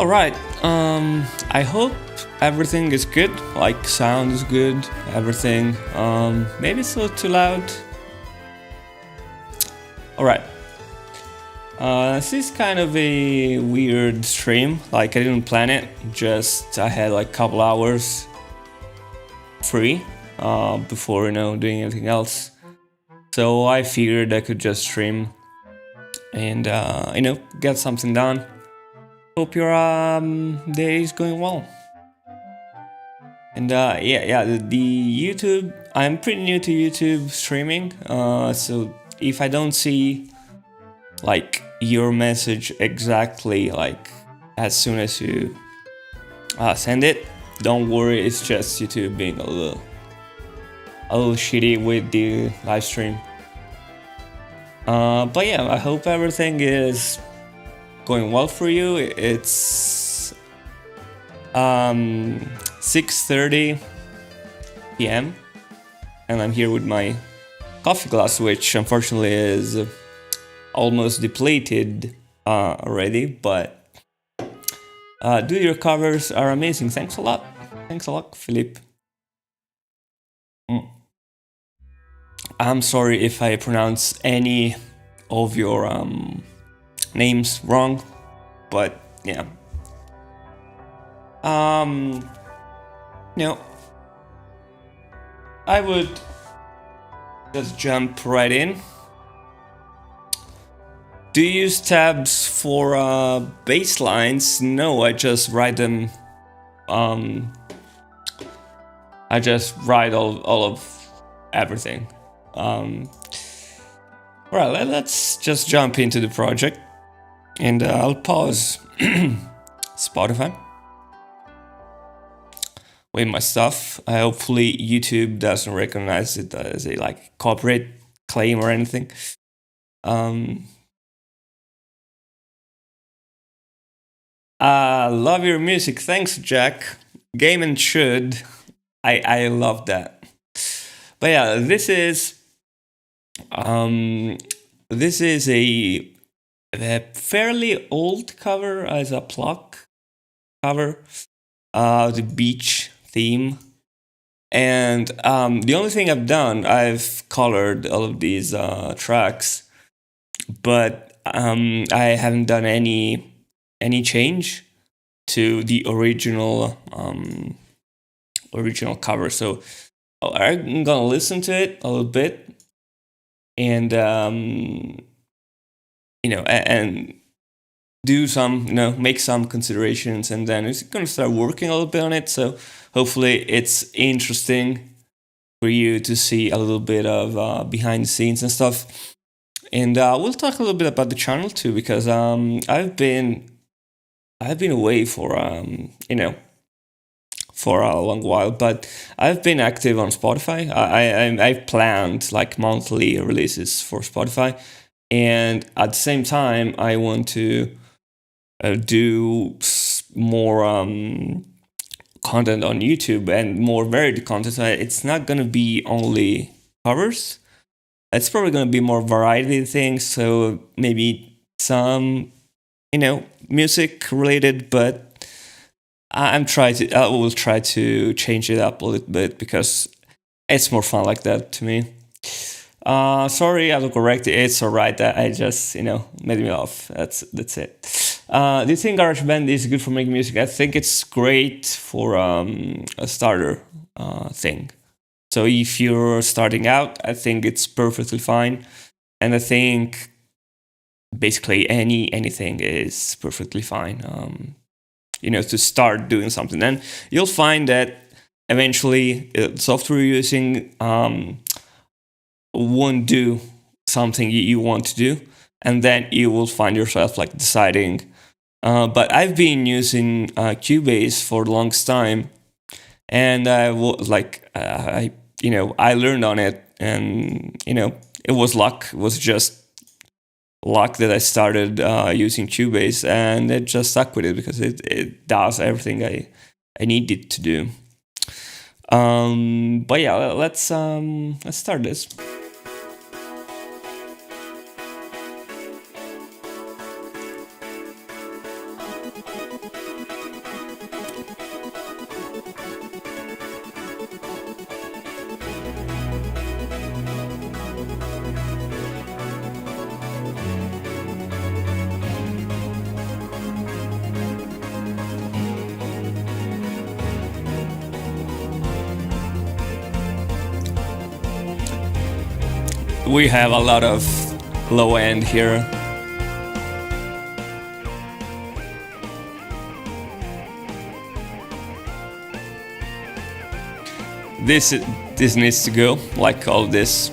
All right. I hope everything is good. Like sound is good. Everything. Maybe it's a little too loud. All right. This is kind of a weird stream. Like I didn't plan it. Just I had like a couple hours free before doing anything else. So I figured I could just stream and get something done. Hope your day is going well. And the YouTube, I'm pretty new to YouTube streaming, so if I don't see like your message exactly like as soon as you send it, don't worry, it's just YouTube being a little shitty with the live stream. But yeah, I hope everything is going well for you. It's 6:30 p.m. and I'm here with my coffee glass, which unfortunately is almost depleted already, but dude, your covers are amazing. Thanks a lot, Philippe. I'm sorry if I pronounce any of your names wrong, but yeah. I would just jump right in. Do you use tabs for baselines? No, I just write them. I just write all of everything. Alright, let's just jump into the project, and I'll pause Spotify with my stuff. Hopefully YouTube doesn't recognize it as a like copyright claim or anything. Love your music. Thanks, Jack. Game and should. I love that. But yeah, this is a fairly old cover as a Pluck cover, the beach theme. And the only thing I've done, I've colored all of these tracks, but I haven't done any change to the original cover. So I'm gonna listen to it a little bit, and and do some, make some considerations, and then it's gonna start working a little bit on it. So hopefully it's interesting for you to see a little bit of behind the scenes and stuff. And we'll talk a little bit about the channel too, because I've been away for for a long while, but I've been active on Spotify. I've planned like monthly releases for Spotify, and at the same time I want to do more content on YouTube and more varied content. It's not gonna be only covers. It's probably gonna be more variety things. So maybe some, music related, but I will try to change it up a little bit because it's more fun like that to me. Sorry, I look correct. It's alright. I just made me laugh. That's it. Do you think GarageBand is good for making music? I think it's great for a starter thing. So if you're starting out, I think it's perfectly fine, and I think basically anything is perfectly fine. To start doing something, then you'll find that eventually software you're using won't do something you want to do, and then you will find yourself like deciding. But I've been using Cubase for the longest time, and I learned on it, and it was luck. It was just luck that I started using Cubase, and it just stuck with it because it does everything I need it to do. But yeah, let's start this. we have a lot of low end here. This needs to go, like all this.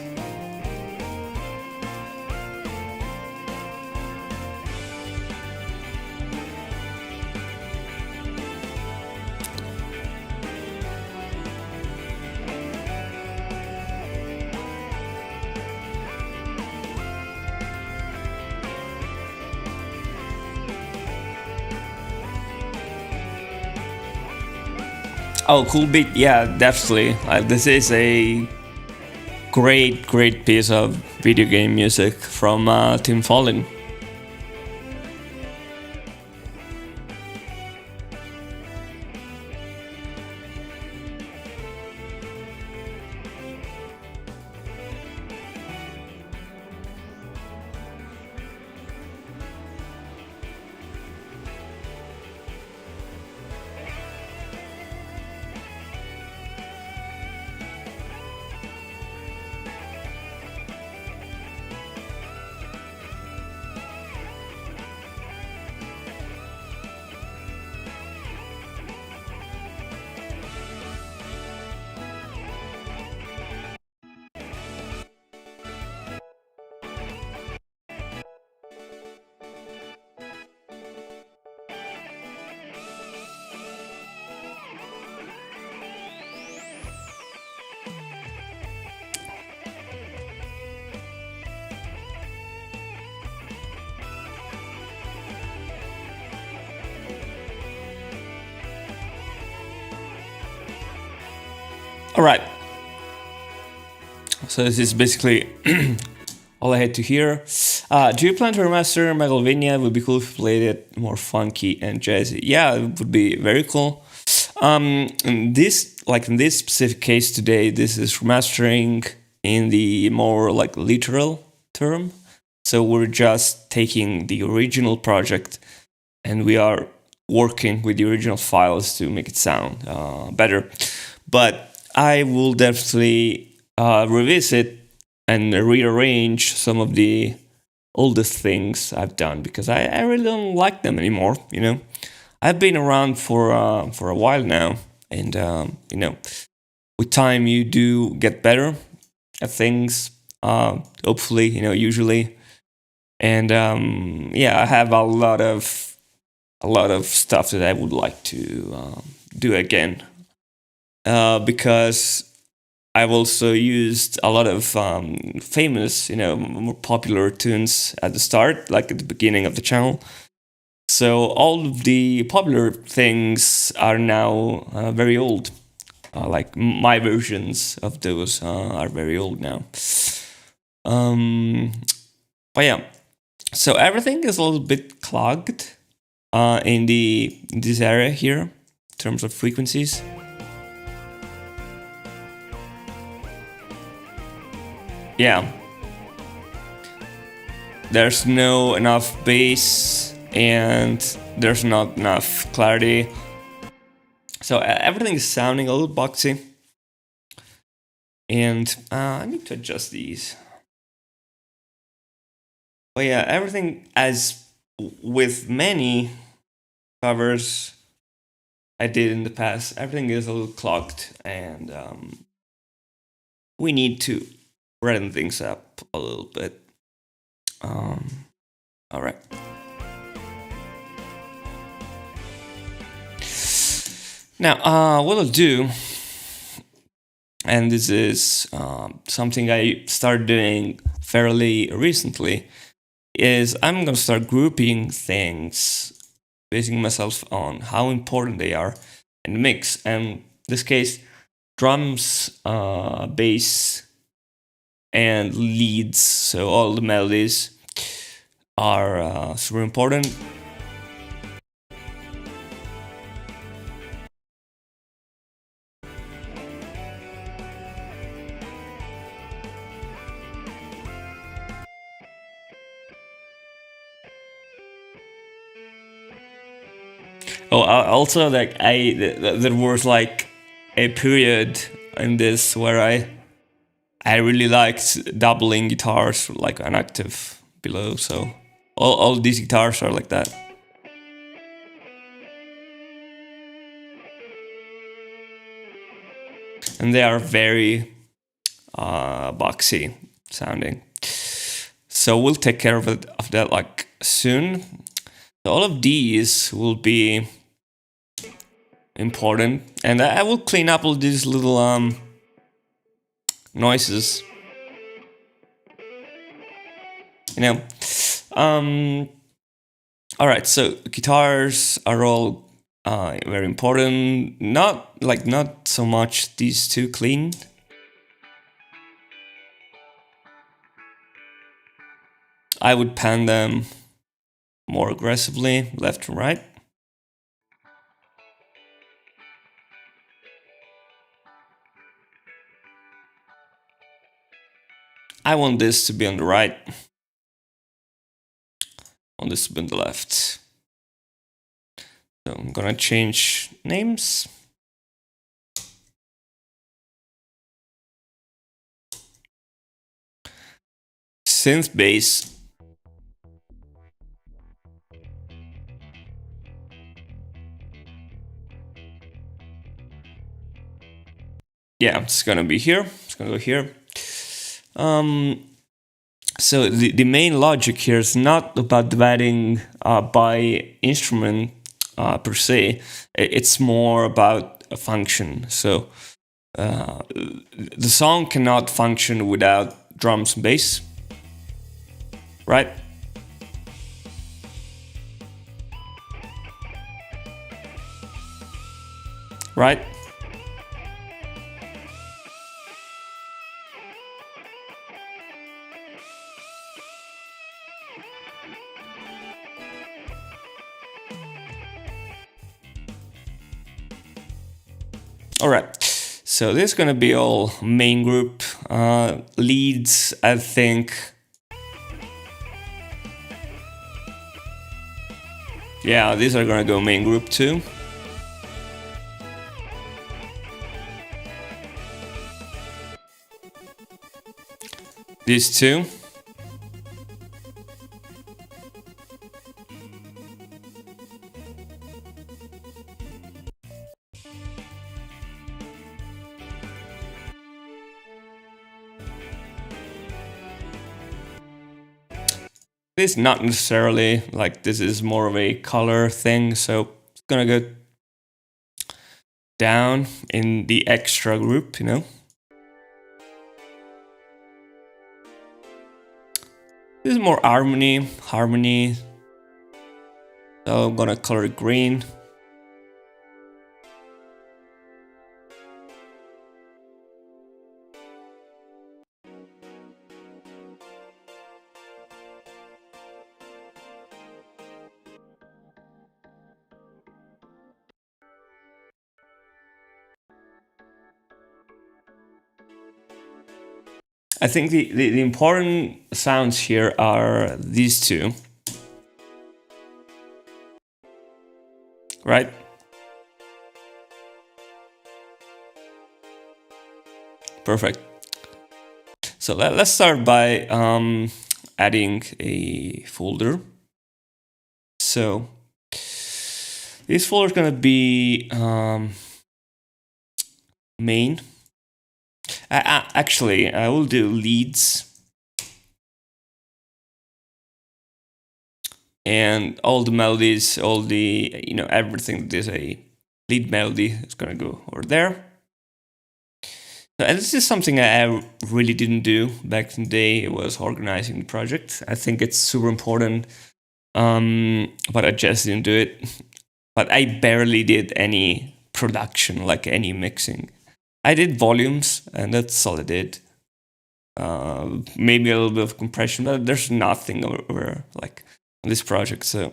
Oh, cool beat. Yeah, definitely. This is a great piece of video game music from Tim Follin. All right. So this is basically all I had to hear. Do you plan to remaster Megalovania? It would be cool if you played it more funky and jazzy. Yeah, it would be very cool. In this specific case today, this is remastering in the more like literal term. So we're just taking the original project and we are working with the original files to make it sound better. But I will definitely revisit and rearrange some of the oldest things I've done because I really don't like them anymore. You know, I've been around for a while now, and you know, with time you do get better at things. Hopefully, you know, usually, and yeah, I have a lot of stuff that I would like to do again. Because I've also used a lot of famous, you know, more popular tunes at the start, like at the beginning of the channel. So all of the popular things are now very old. Like my versions of those are very old now. But yeah, so everything is a little bit clogged in this area here in terms of frequencies. Yeah, there's no enough bass and there's not enough clarity, so everything is sounding a little boxy, and I need to adjust these. But yeah, everything, as with many covers I did in the past, everything is a little clogged, and we need to redden things up a little bit. All right. Now, what I'll do, and this is something I started doing fairly recently, is I'm gonna start grouping things, basing myself on how important they are in the mix. And in this case, drums, bass, and leads, so all the melodies are super important. Oh, also, like there was like a period in this where I I really liked doubling guitars like an octave below, so all these guitars are like that. And they are very boxy sounding. So we'll take care of that like soon. So all of these will be important, and I will clean up all these little noises. You know. All right. So guitars are all very important. Not so much these two clean. I would pan them more aggressively, left and right. I want this to be on the right. I want this to be on the left. So I'm gonna change names. Synth bass. Yeah, it's gonna be here. It's gonna go here. So the main logic here is not about dividing by instrument per se. It's more about a function. So the song cannot function without drums and bass, right? Right? All right, so this is gonna be all main group. Leads, I think. Yeah, these are gonna go main group too. These two. This is not necessarily like this is more of a color thing, so it's gonna go down in the extra group, you know. This is more harmony. So I'm gonna color it green. I think the important sounds here are these two. Right? Perfect. So let's start by adding a folder. So this folder is gonna be main. Actually, I will do leads. And all the melodies, all the, you know, everything that is a lead melody is gonna go over there. And this is something I really didn't do back in the day. It was organizing the project. I think it's super important, but I just didn't do it. But I barely did any production, like any mixing. I did volumes, and that's all I did. Maybe a little bit of compression, but there's nothing over like on this project, so.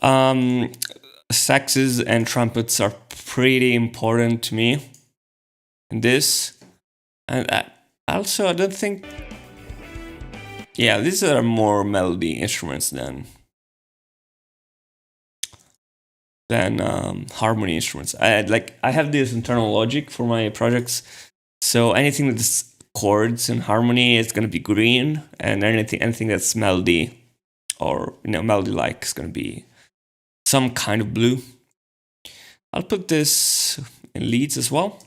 Um, Saxes and trumpets are pretty important to me in this, and also I don't think. Yeah, these are more melody instruments than harmony instruments. I have this internal logic for my projects, so anything that's chords and harmony is gonna be green, and anything that's melody or melody like is gonna be some kind of blue. I'll put this in leads as well.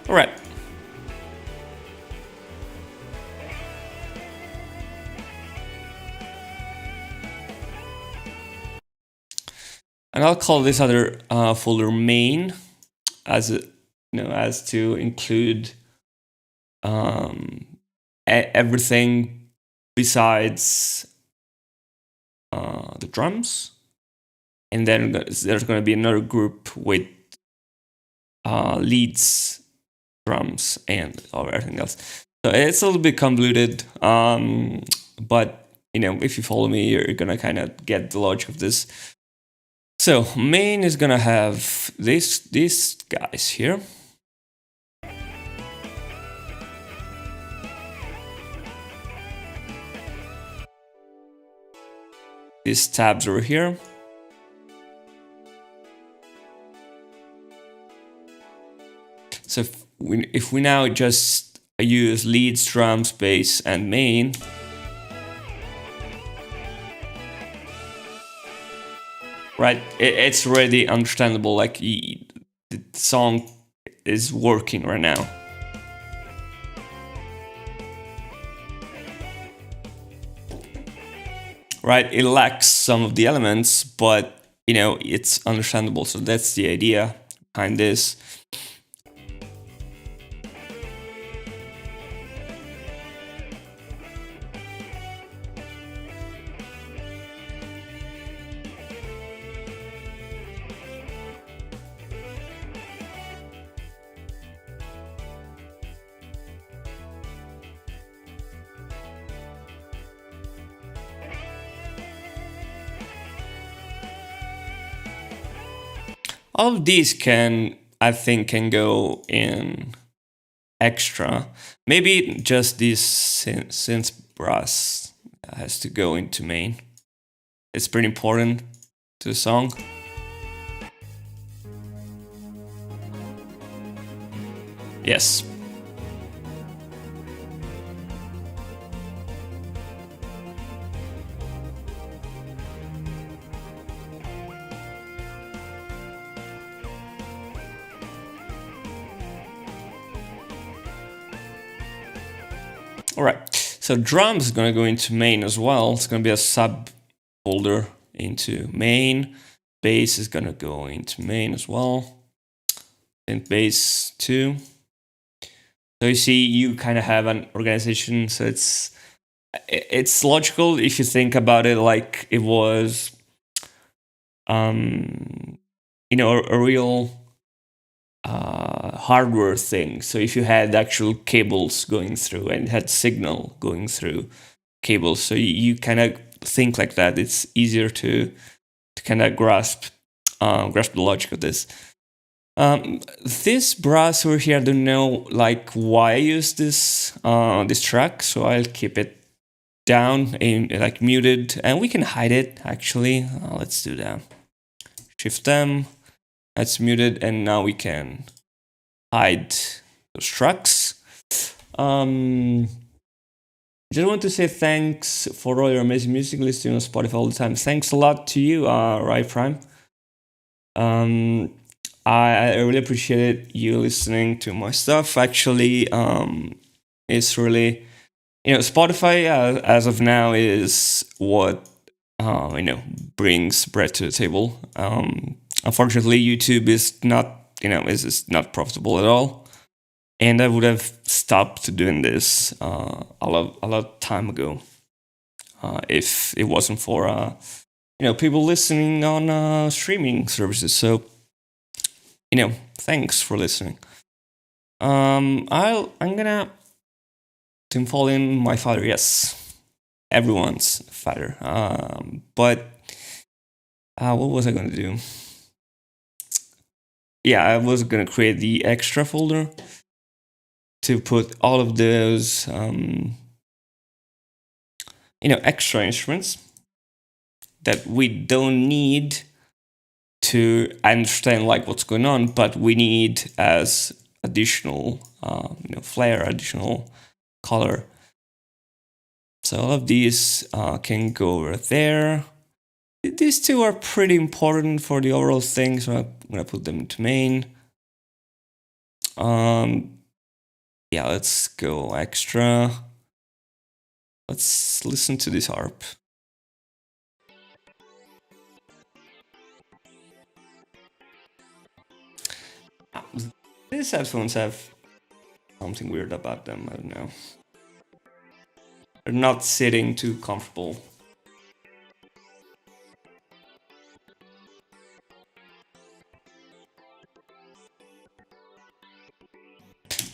All right. And I'll call this other folder main, as as to include everything besides the drums. And then there's going to be another group with leads, drums, and everything else. So it's a little bit convoluted, but if you follow me, you're gonna kind of get the logic of this. So main is gonna have these guys here. These tabs over here. So if we now just use leads, drums, bass, and main, right, it's already understandable. Like the song is working right now. Right, it lacks some of the elements, but it's understandable. So that's the idea behind this. All of these I think can go in extra. Maybe just this synth brass has to go into main. It's pretty important to the song. Yes. All right, so drums is going to go into main as well. It's going to be a sub folder into main. Bass is going to go into main as well. And bass too. So you see, you kind of have an organization. So it's logical if you think about it like it was, a real hardware thing. So if you had actual cables going through and had signal going through cables, so you kind of think like that. It's easier to kind of grasp the logic of this. This brass over here, I don't know like why I use this track, so I'll keep it down and like muted, and we can hide it actually. Let's do that. Shift M. That's muted, and now we can hide those tracks. Just want to say thanks for all your amazing music listening on Spotify all the time. Thanks a lot to you, Right Prime. I really appreciated you listening to my stuff. Actually, it's really, Spotify as of now is what brings bread to the table. Unfortunately, YouTube is not is not profitable at all, and I would have stopped doing this a lot time ago if it wasn't for people listening on streaming services. So thanks for listening. I'm gonna tinfoil in my father. Yes, everyone's father. But what was I gonna do? Yeah, I was gonna create the extra folder to put all of those extra instruments that we don't need to understand like what's going on, but we need as additional flair, additional color. So all of these can go over there. These two are pretty important for the overall thing, so I'm gonna put them into main. Yeah, let's go extra. Let's listen to this harp. These headphones have something weird about them, I don't know. They're not sitting too comfortable.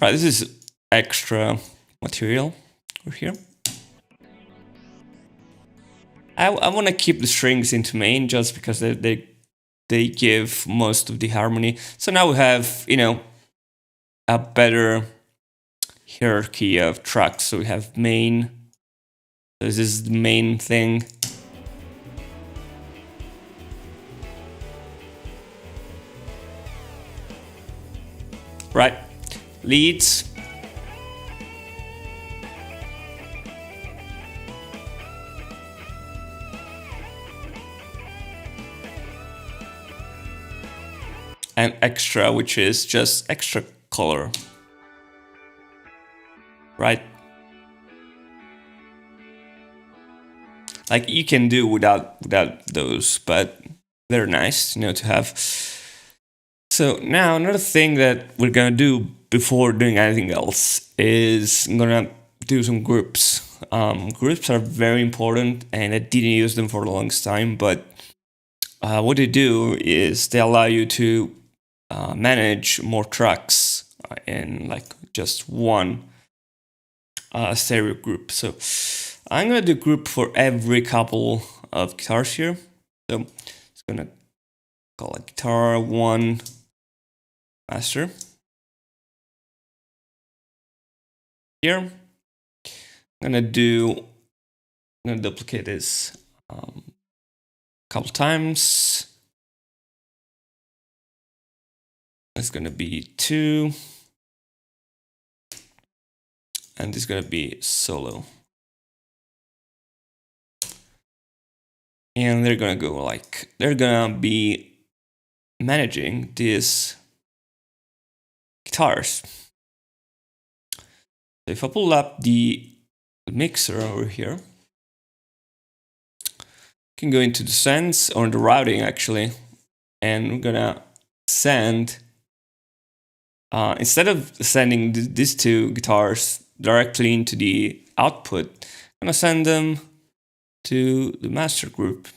Right, this is extra material over here. I want to keep the strings into main just because they give most of the harmony. So now we have, a better hierarchy of tracks. So we have main. This is the main thing. Right, leads. And extra, which is just extra color. Right? Like you can do without those, but they're nice, to have. So now another thing that we're gonna do before doing anything else is I'm gonna do some groups. Groups are very important, and I didn't use them for the longest time, but what they do is they allow you to manage more tracks in like just one stereo group. So I'm gonna do group for every couple of guitars here. So it's gonna call it guitar 1 master. Here, I'm gonna duplicate this a couple times. It's gonna be 2, and it's gonna be solo. And they're gonna be managing these guitars. So if I pull up the mixer over here, I can go into the sends or the routing actually, and we're gonna send, instead of sending these two guitars directly into the output, I'm gonna send them to the master group.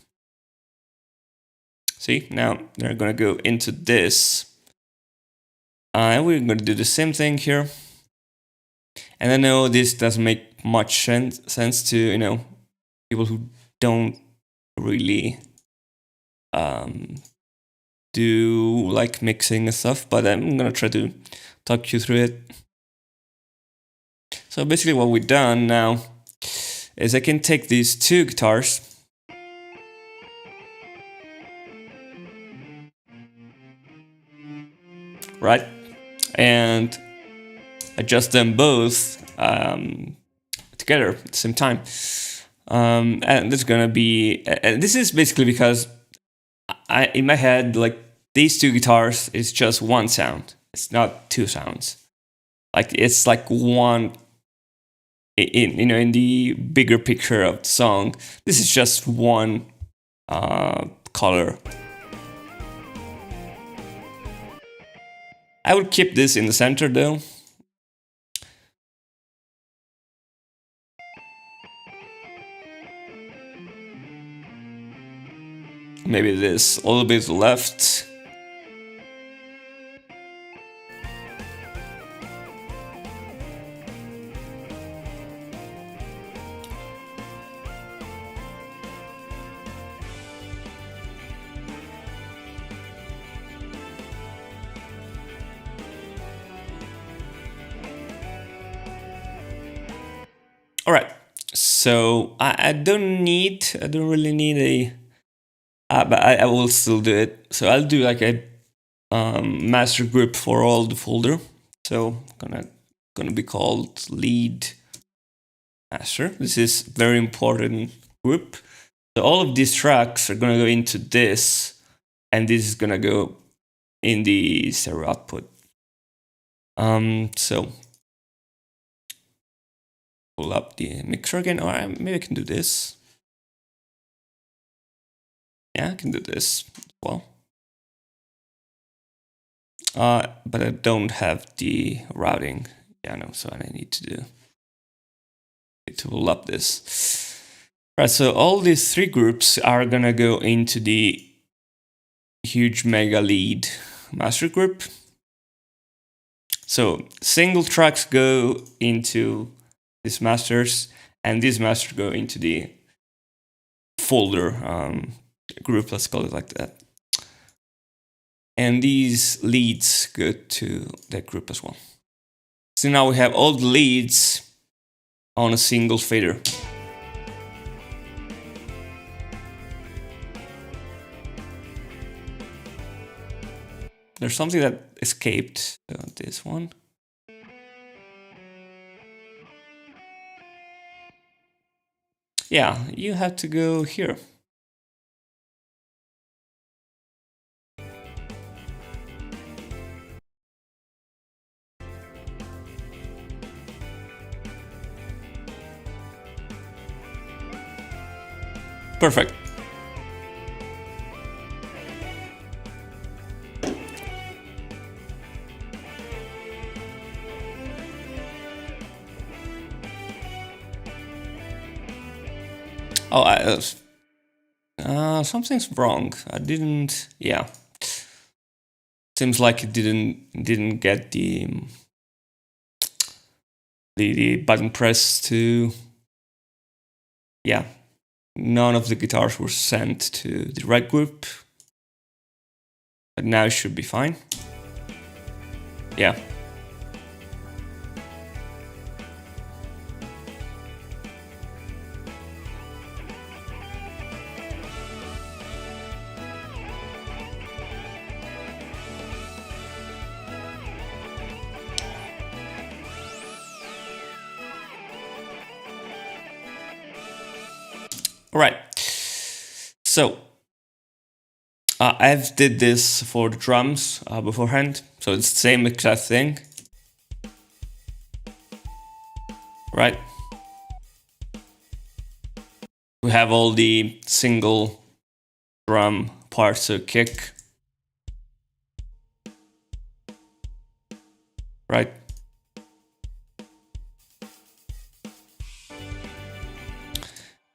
See, now they're gonna go into this. And we're gonna do the same thing here. And I know this doesn't make much sense to, people who don't really do like mixing and stuff, but I'm gonna try to talk you through it. So basically what we've done now is I can take these two guitars, right, and adjust them both together at the same time. And this is gonna be, this is basically because in my head, like these two guitars is just one sound. It's not two sounds. Like it's like one, in the bigger picture of the song, this is just one color. I would keep this in the center though. Maybe this a little bit left. So I don't really need a, but I will still do it. So I'll do like a master group for all the folder. So gonna be called lead master. This is very important group. So all of these tracks are gonna go into this, and this is gonna go in the stereo output. So pull up the mixer again, or maybe I can do this. Yeah, I can do this as well. But I don't have the routing. Yeah, no, so I need to pull up this. Right, so all these three groups are gonna go into the huge mega lead master group. So single tracks go into these masters, and these masters go into the folder group, let's call it like that. And these leads go to that group as well. So now we have all the leads on a single fader. There's something that escaped, so this one. Yeah, you have to go here. Perfect. Oh, something's wrong. I didn't. Yeah, seems like it didn't get the button press to. Yeah, none of the guitars were sent to the right group, but now it should be fine. Yeah. All right. So I've did this for the drums beforehand, so it's the same exact thing. Right. We have all the single drum parts, so kick. Right.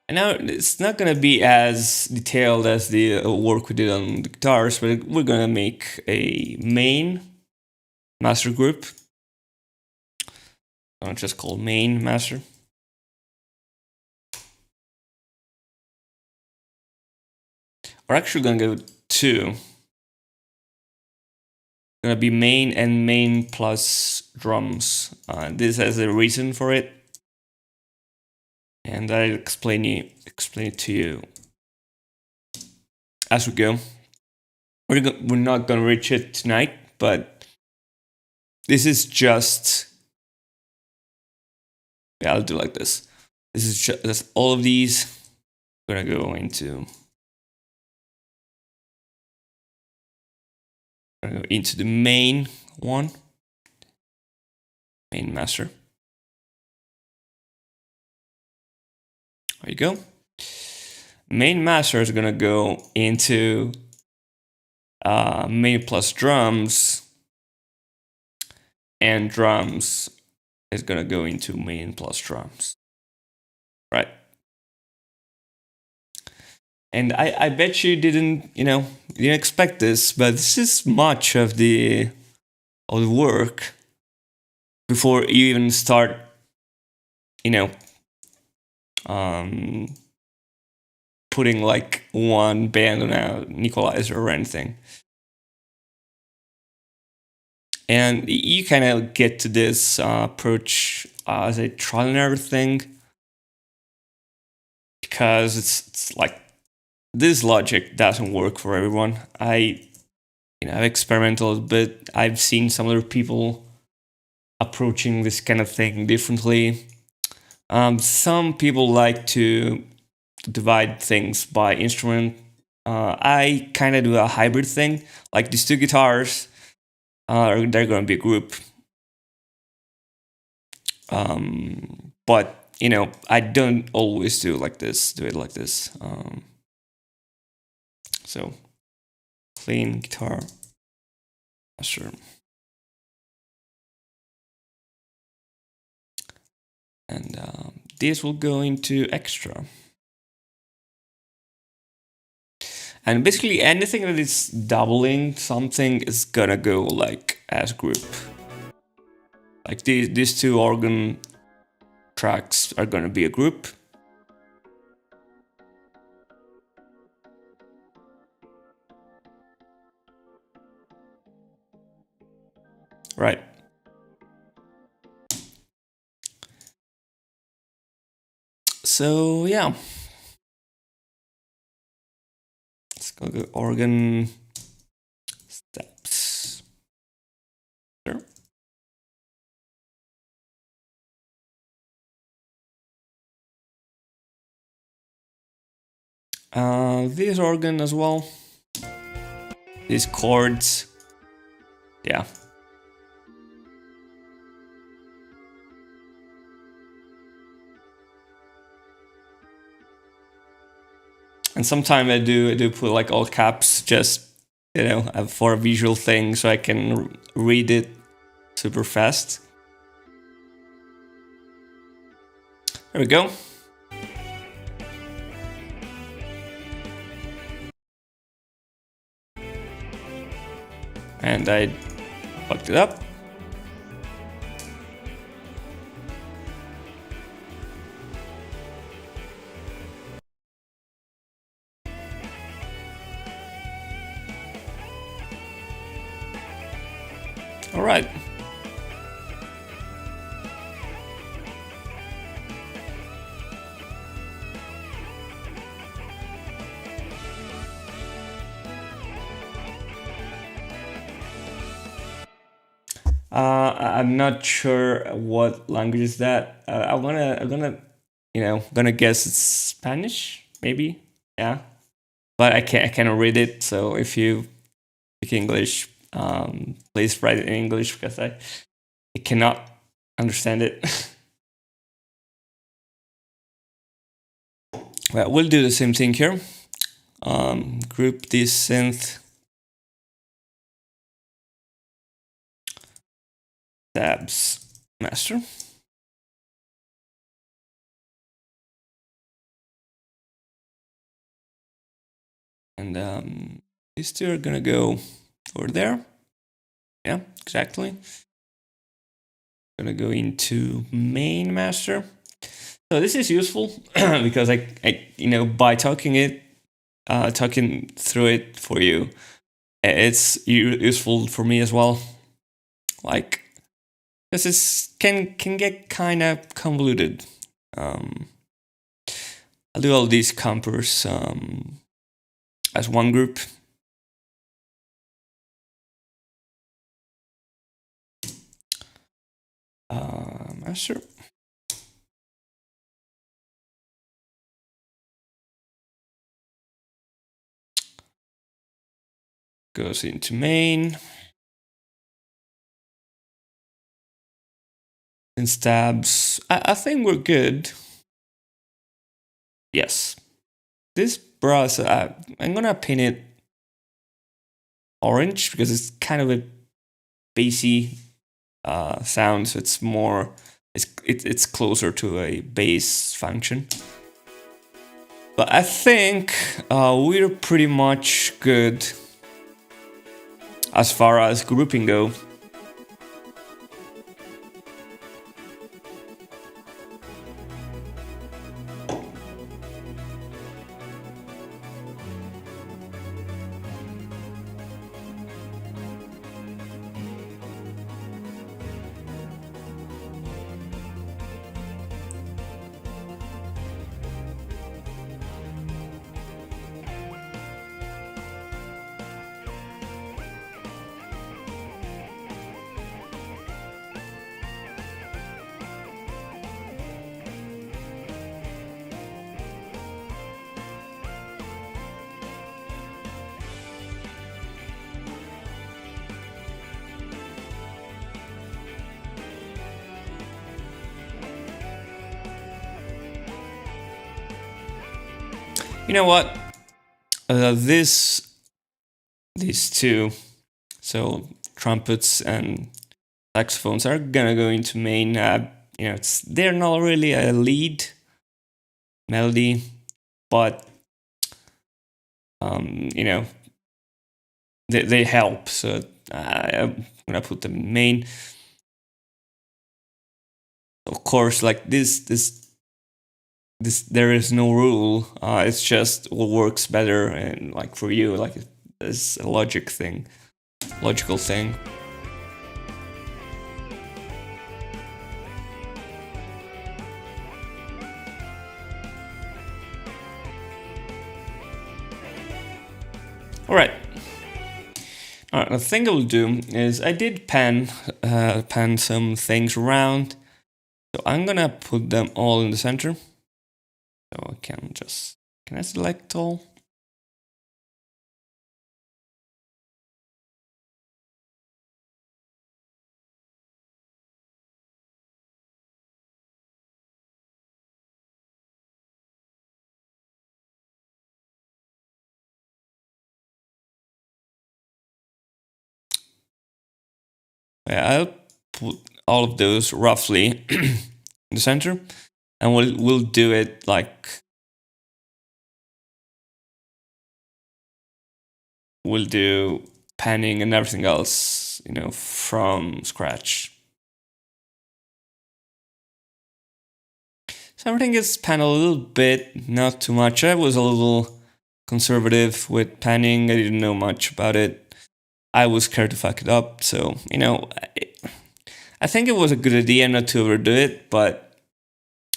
And now it's not gonna be as detailed as the work we did on the guitars, but we're gonna make a main master group. I'll just call main master. We're actually gonna go two. Gonna be main and main plus drums. This has a reason for it, and I'll explain it to you as we go. We're not gonna reach it tonight, but this is just. Yeah, I'll do like this. This is just all of these. I'm gonna go into the main one, main master. There you go. Main master is gonna go into main plus drums, and drums is gonna go into main plus drums. Right. And I bet you didn't expect this, but this is much of the work before you even start, putting like one band on an equalizer or anything. And you kind of get to this approach as a trial and error thing. because it's like this logic doesn't work for everyone. I've experimented a little bit. I've seen some other people approaching this kind of thing differently. Some people like to divide things by instrument. I kind of do a hybrid thing. Like these two guitars, they're going to be a group. But I don't always do it like this. So clean guitar master. And this will go into extra. And basically anything that is doubling something is gonna go like as group. Like these two organ tracks are gonna be a group. Right. So yeah. Let's go to organ steps. Sure. This organ as well. These chords. Yeah. And sometimes I do put like all caps, just for a visual thing, so I can read it super fast. There we go. And I fucked it up. All right. I'm not sure what language is that. I'm gonna guess it's Spanish, maybe. Yeah, but I cannot read it. So if you speak English, please write it in English because I cannot understand it. Well, we'll do the same thing here. Group this synth tabs master. And these two are gonna go over there. Yeah, exactly. Gonna go into main master. So this is useful because I by talking through it for you, it's useful for me as well. Like, this can get kind of convoluted. I'll do all these compers as one group. Master. Goes into main. And stabs. I think we're good. Yes. This brass, I'm gonna paint it orange because it's kind of a bassy sound, so it's more, it's closer to a bass function. But I think we're pretty much good as far as grouping go. You know what? These two, so trumpets and saxophones, are gonna go into main. They're not really a lead melody, but you know, they help. So I'm gonna put them in main. Of course, like this there is no rule. It's just what works better, and like for you, like it's a logical thing. All right. All right. The thing I will do is I did pan some things around, so I'm gonna put them all in the center. So I can I select all? Yeah, I'll put all of those roughly in the center, and we'll do it like we'll do panning and everything else, from scratch. So everything is panned a little bit, not too much. I was a little conservative with panning. I didn't know much about it. I was scared to fuck it up. So, I think it was a good idea not to overdo it, but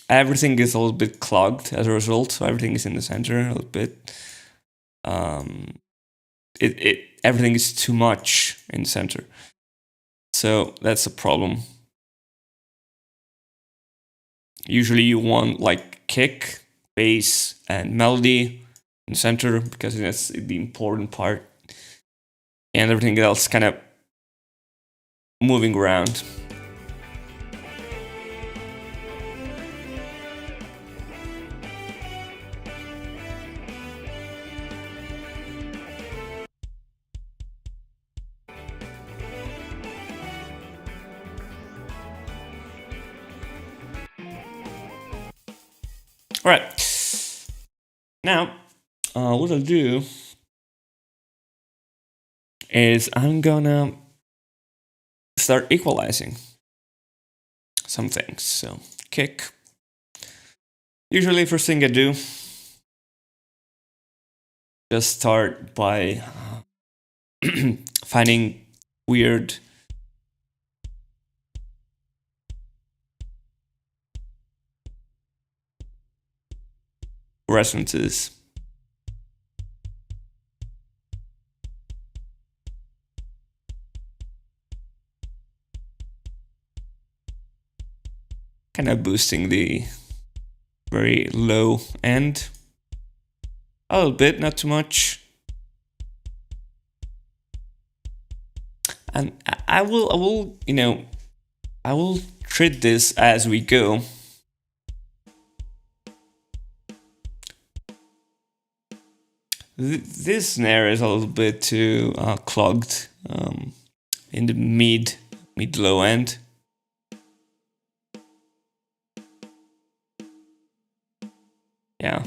everything is a little bit clogged as a result. So everything is in the center a little bit. Everything is too much in the center. So that's a problem. Usually you want like kick, bass, and melody in the center because that's the important part. And everything else kind of moving around. All right. Now, what I'll do is I'm gonna start equalizing some things. So, kick. Usually, first thing I do, just start by finding weird resonances. Kind of boosting the very low end a little bit, not too much. And I will treat this as we go. This snare is a little bit too clogged in the mid low end. Yeah.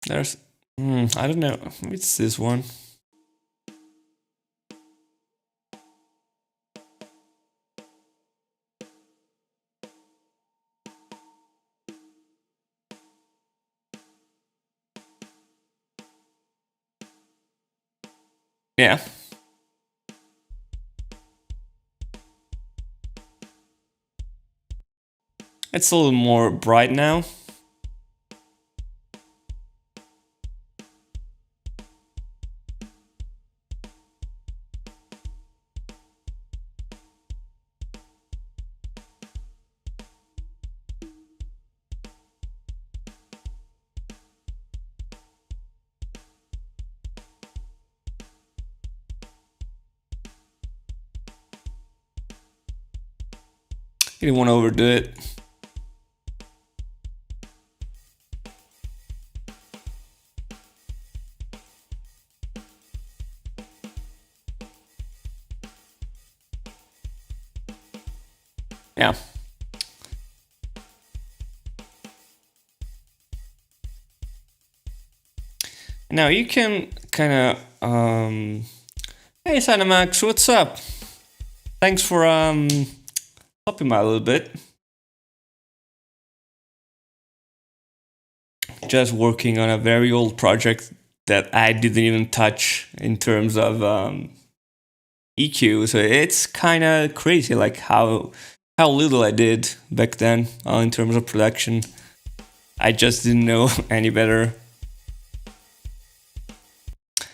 There's I don't know. It's this one. Yeah, it's a little more bright now. You don't want to overdo it. Yeah. Now you can kind of, hey Cinemax, what's up? Thanks for helping me out a little bit. Just working on a very old project that I didn't even touch in terms of EQ. So it's kind of crazy, like how little I did back then in terms of production. I just didn't know any better.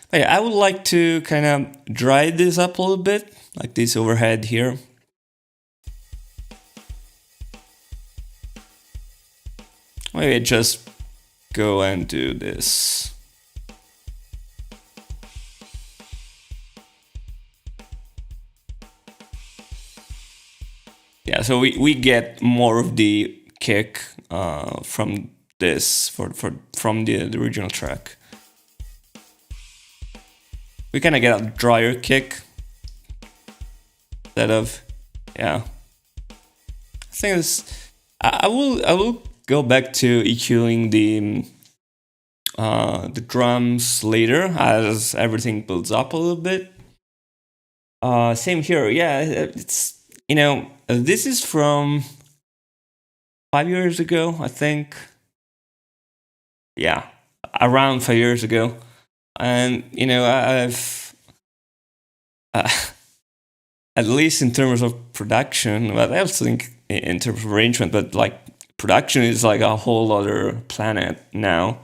But yeah, I would like to kind of dry this up a little bit, like this overhead here. Maybe I just go and do this. Yeah, so we get more of the kick from this from the original track. We kind of get a drier kick instead of, yeah. I think this. I will go back to EQing the drums later as everything builds up a little bit. Same here. Yeah, it's, this is from 5 years ago, I think. Yeah, around 5 years ago, and I've uh, at least in terms of production, but I also think in terms of arrangement, but like production is like a whole other planet now.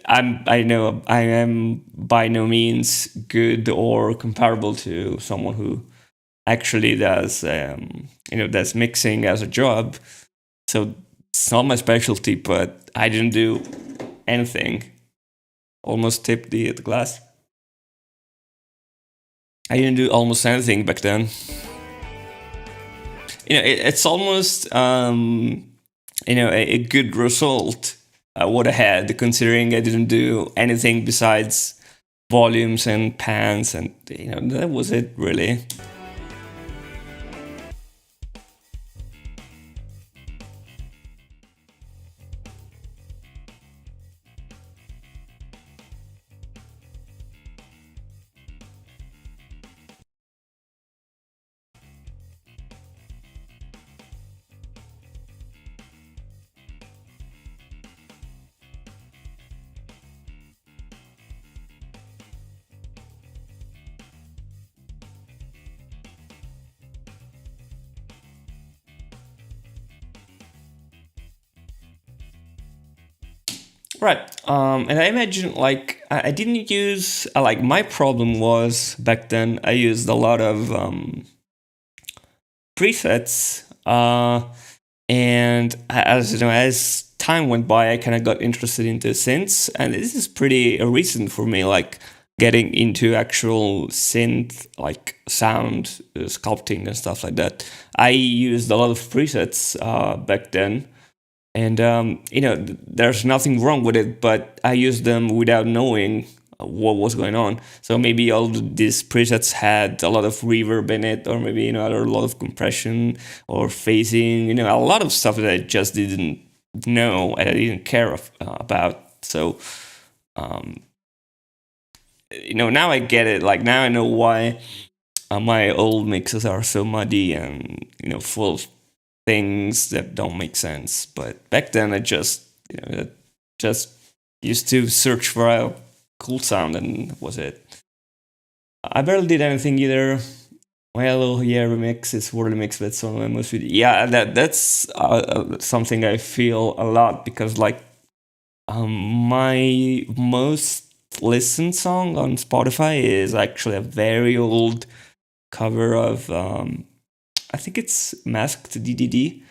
I know I am by no means good or comparable to someone who actually does does mixing as a job. So it's not my specialty, but I didn't do anything. Almost tipped the glass. I didn't do almost anything back then. It's almost a good result what I had, considering I didn't do anything besides volumes and pans, and that was it really. Right. And I imagine like I didn't use like my problem was back then I used a lot of presets, and as as time went by, I kind of got interested into synths, and this is pretty recent for me, like getting into actual synth like sound sculpting and stuff like that. I used a lot of presets back then, and there's nothing wrong with it, but I used them without knowing what was going on. So maybe all these presets had a lot of reverb in it, or maybe a lot of compression or phasing, a lot of stuff that I just didn't know and I didn't care about. So now I get it. Like now I know why my old mixes are so muddy and full of things that don't make sense. But back then, I just used to search for a cool sound, and that was it. I barely did anything either. Well, oh, yeah, remix is word mix. That's one of my most. Yeah, that's something I feel a lot because like my most listened song on Spotify is actually a very old cover of I think it's Masked DDD,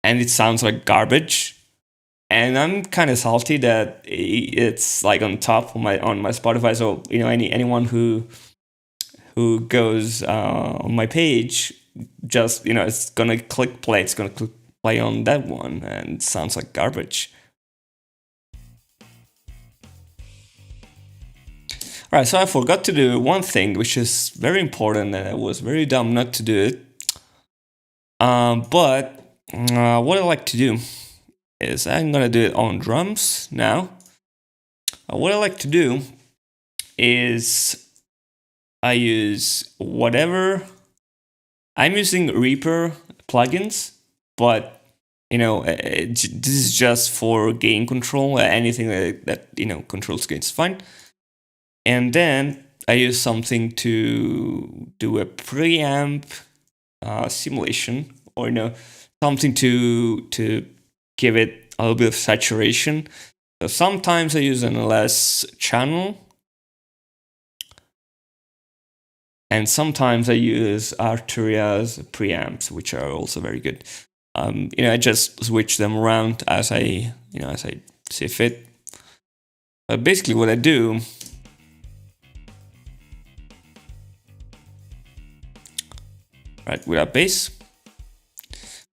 and it sounds like garbage. And I'm kind of salty that it's like on top on my Spotify. So anyone who goes on my page, just it's gonna click play. It's gonna click play on that one, and it sounds like garbage. All right, so I forgot to do one thing, which is very important, and I was very dumb not to do it. But what I like to do is I'm gonna do it on drums now. What I like to do is I use whatever I'm using Reaper plugins, but this is just for gain control. Anything that controls gain is fine. And then I use something to do a preamp simulation, or something to give it a little bit of saturation. So sometimes I use an LS channel, and sometimes I use Arturia's preamps, which are also very good. I just switch them around as I see fit. But basically, what I do, right, with a bass,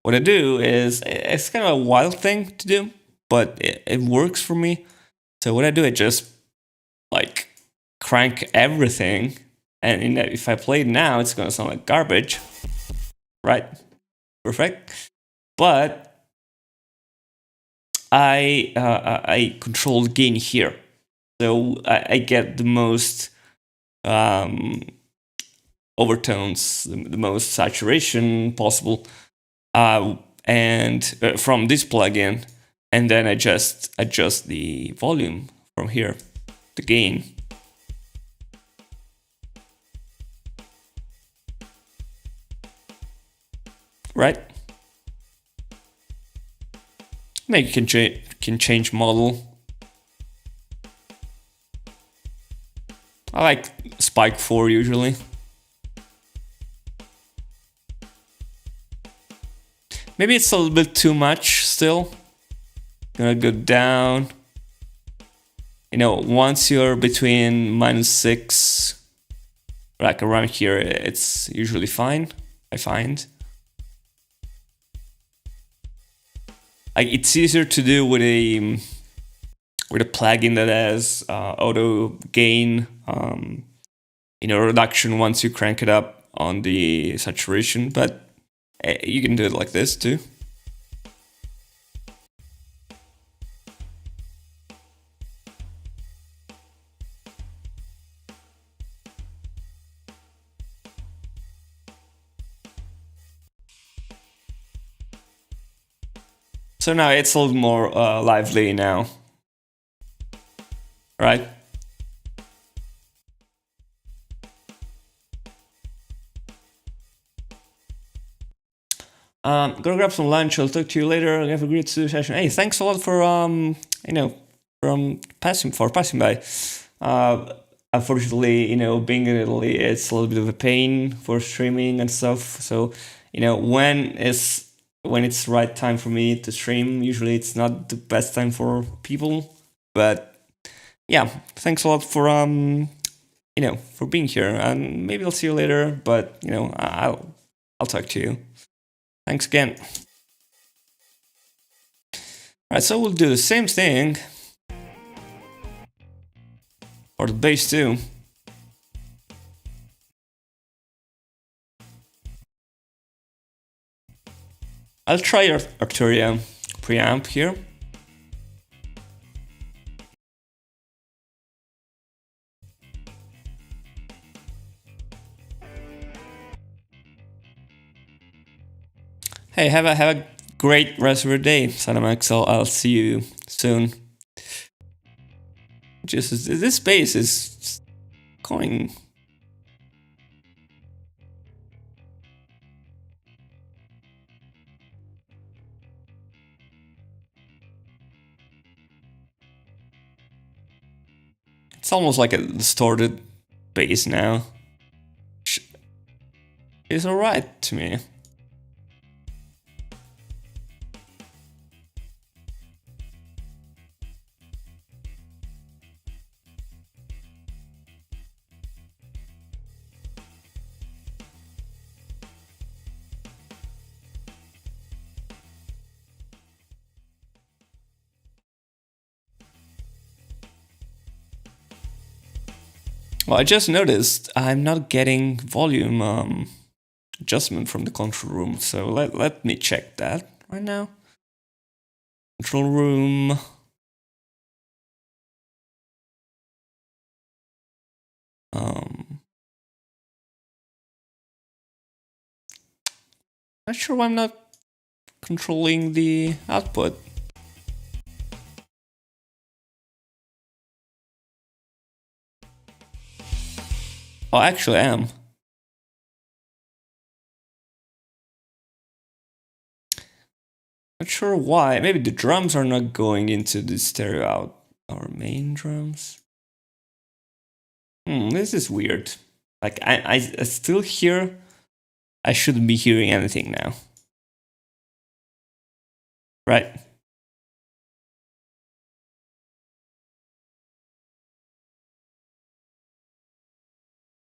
what I do is it's kind of a wild thing to do, but it works for me. So what I do, I just like crank everything, and if I play it now, it's gonna sound like garbage, right? Perfect. But I control gain here, so I get the most overtones, the most saturation possible, and from this plugin, and then I just adjust the volume from here, the gain. Right? Maybe you can change model. I like Spike 4 usually. Maybe it's a little bit too much still. Gonna go down. Once you're between -6, like around here, it's usually fine, I find. It's easier to do with a plugin that has auto gain, reduction once you crank it up on the saturation, but you can do it like this too. So now it's a little more lively now, right? Gonna grab some lunch. I'll talk to you later. Have a great session. Hey, thanks a lot for passing by. Unfortunately, being in Italy, it's a little bit of a pain for streaming and stuff. So, when it's the right time for me to stream, usually it's not the best time for people. But yeah, thanks a lot for for being here, and maybe I'll see you later. But I'll talk to you. Thanks again. Alright, so we'll do the same thing for the bass too. I'll try Arturia preamp here. Hey, have a great rest of your day, Cinemax. I'll see you soon. Just this bass is going It's almost like a distorted bass now. It's alright to me. Well, I just noticed I'm not getting volume adjustment from the control room, so let me check that right now. Control room. Not sure why I'm not controlling the output. Oh, actually I am. Not sure why. Maybe the drums are not going into the stereo out. Our main drums. This is weird. Like I still hear. I shouldn't be hearing anything now. Right?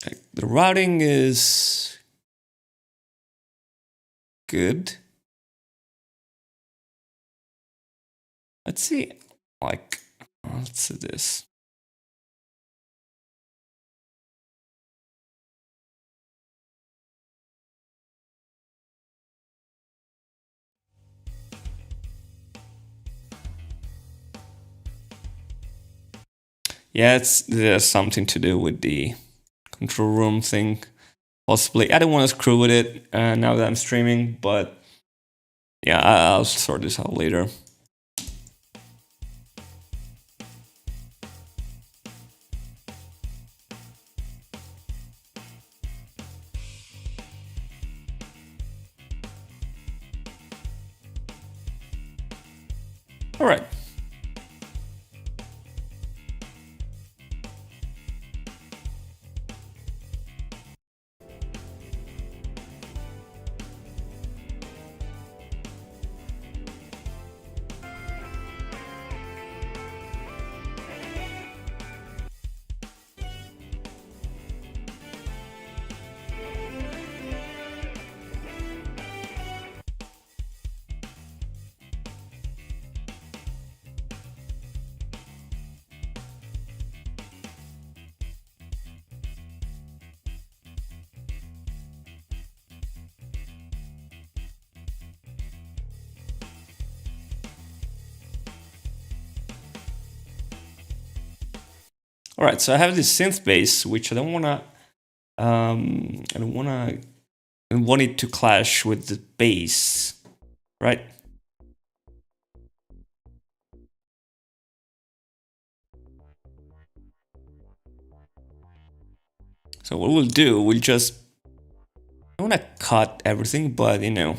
Like, the routing is good. Let's see. Like, let's do this. Yeah, there's something to do with the control room thing. Possibly. I don't want to screw with it now that I'm streaming, but yeah, I'll sort this out later. All right. All right, so I have this synth bass, which I don't wanna, I don't want it to clash with the bass, right? So what we'll do, we'll just, I don't wanna cut everything, but you know.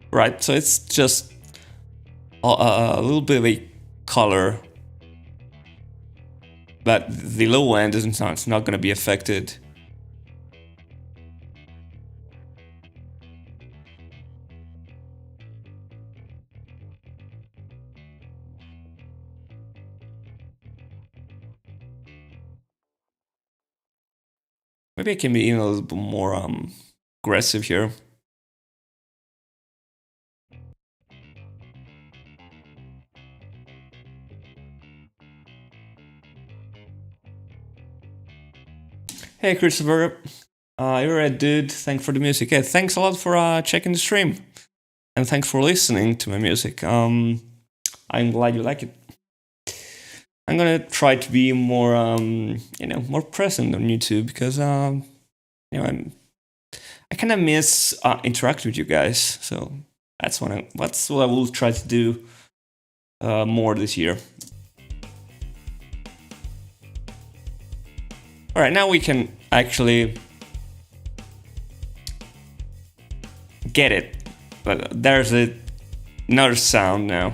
Right, so it's just a little bit of a color, but the low end it's not gonna be affected. Maybe I can be even a little bit more aggressive here. Hey, Christopher. You're a dude. Thanks for the music. Yeah, thanks a lot for checking the stream, and thanks for listening to my music. I'm glad you like it. I'm gonna try to be more, more present on YouTube because, I kind of miss interacting with you guys. So that's what I will try to do more this year. All right, now we can actually get it. But there's another sound now.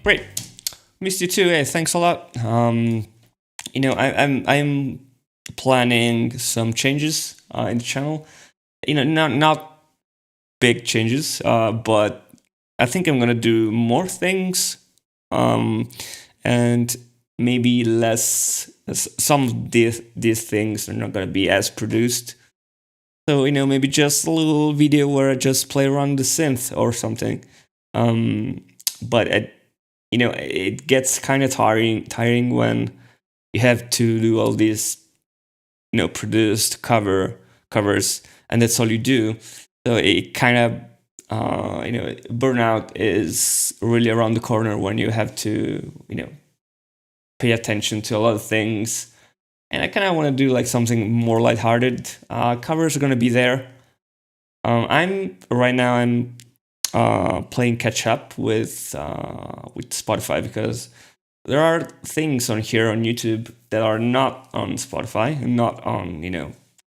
Great, missed you too. Hey, thanks a lot. I'm planning some changes in the channel. Not big changes, but I think I'm gonna do more things, and maybe less. Some of these things are not gonna be as produced. So maybe just a little video where I just play around the synth or something. But it gets kind of tiring when you have to do all these produced covers, and that's all you do. So it kind of burnout is really around the corner when you have to pay attention to a lot of things. And I kind of want to do like something more lighthearted. Covers are going to be there. I'm playing catch up with Spotify because there are things on here on YouTube that are not on Spotify and not on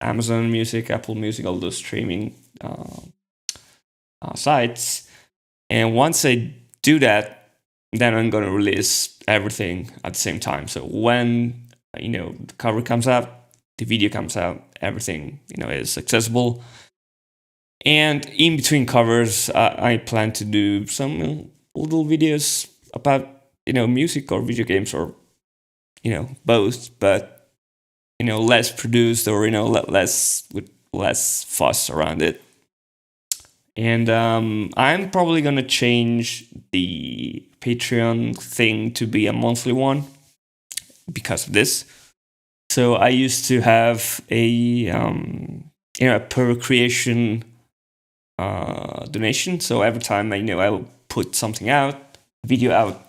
Amazon Music, Apple Music, all those streaming sites. And once I do that, then I'm gonna release everything at the same time. So when the cover comes out, the video comes out, everything is accessible. And in between covers, I plan to do some little videos about music or video games or both, but less produced or less with less fuss around it. And I'm probably gonna change the Patreon thing to be a monthly one because of this. So I used to have a per creation donation. So every time I will put something out, video out,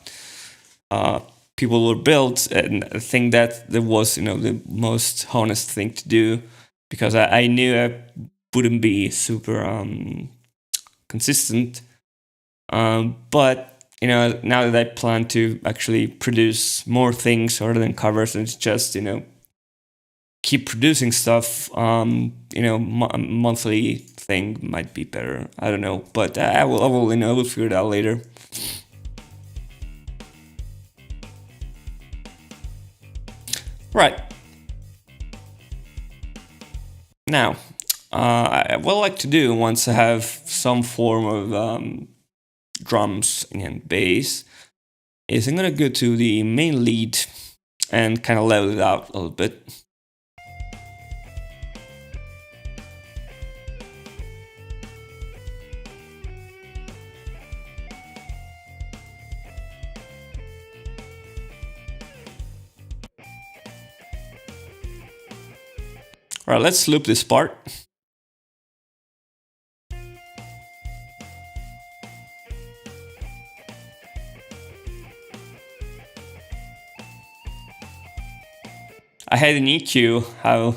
people will build, and I think that there was the most honest thing to do because I knew I wouldn't be super consistent. But now that I plan to actually produce more things other than covers, and it's just keep producing stuff, monthly thing might be better. I don't know, but I will figure it out later. Right. Now, what I like to do once I have some form of drums and bass is I'm gonna go to the main lead and kind of level it out a little bit. All right, let's loop this part. I had an EQ, how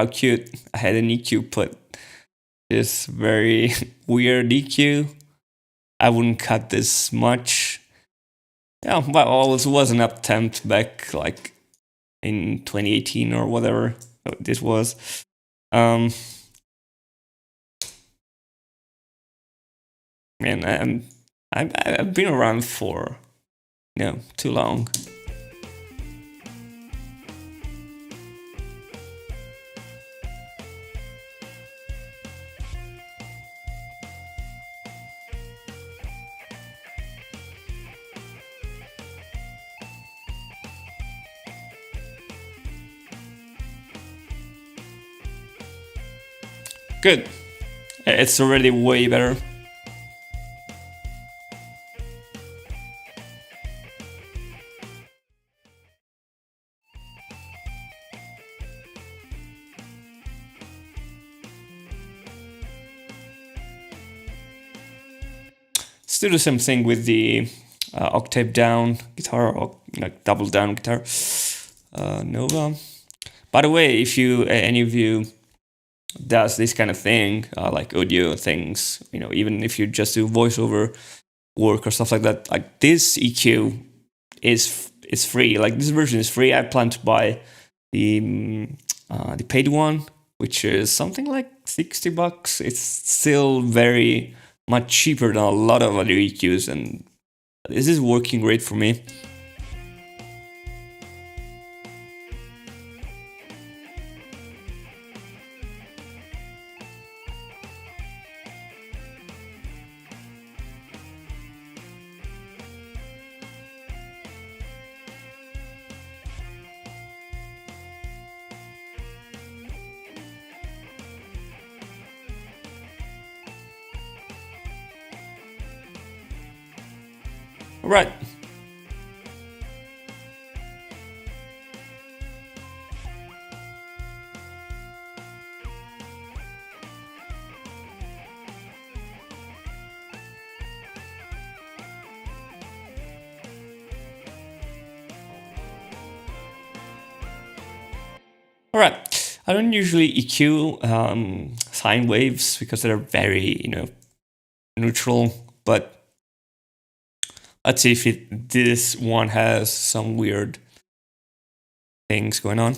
cute. I had an EQ put this very weird EQ. I wouldn't cut this much. Yeah, well, it was an attempt back like in 2018 or whatever this was. Man, I've been around for too long. Good. It's already way better. Let's do the same thing with the octave down guitar, or like double down guitar. Nova. By the way, if you any of you does this kind of thing, like audio things, even if you just do voiceover work or stuff like that, like this EQ is free. Like this version is free. I plan to buy the paid one, which is something like $60. It's still very much cheaper than a lot of other EQs, and this is working great for me. Right. All right. I don't usually EQ sine waves because they're very, neutral, but let's see if this one has some weird things going on.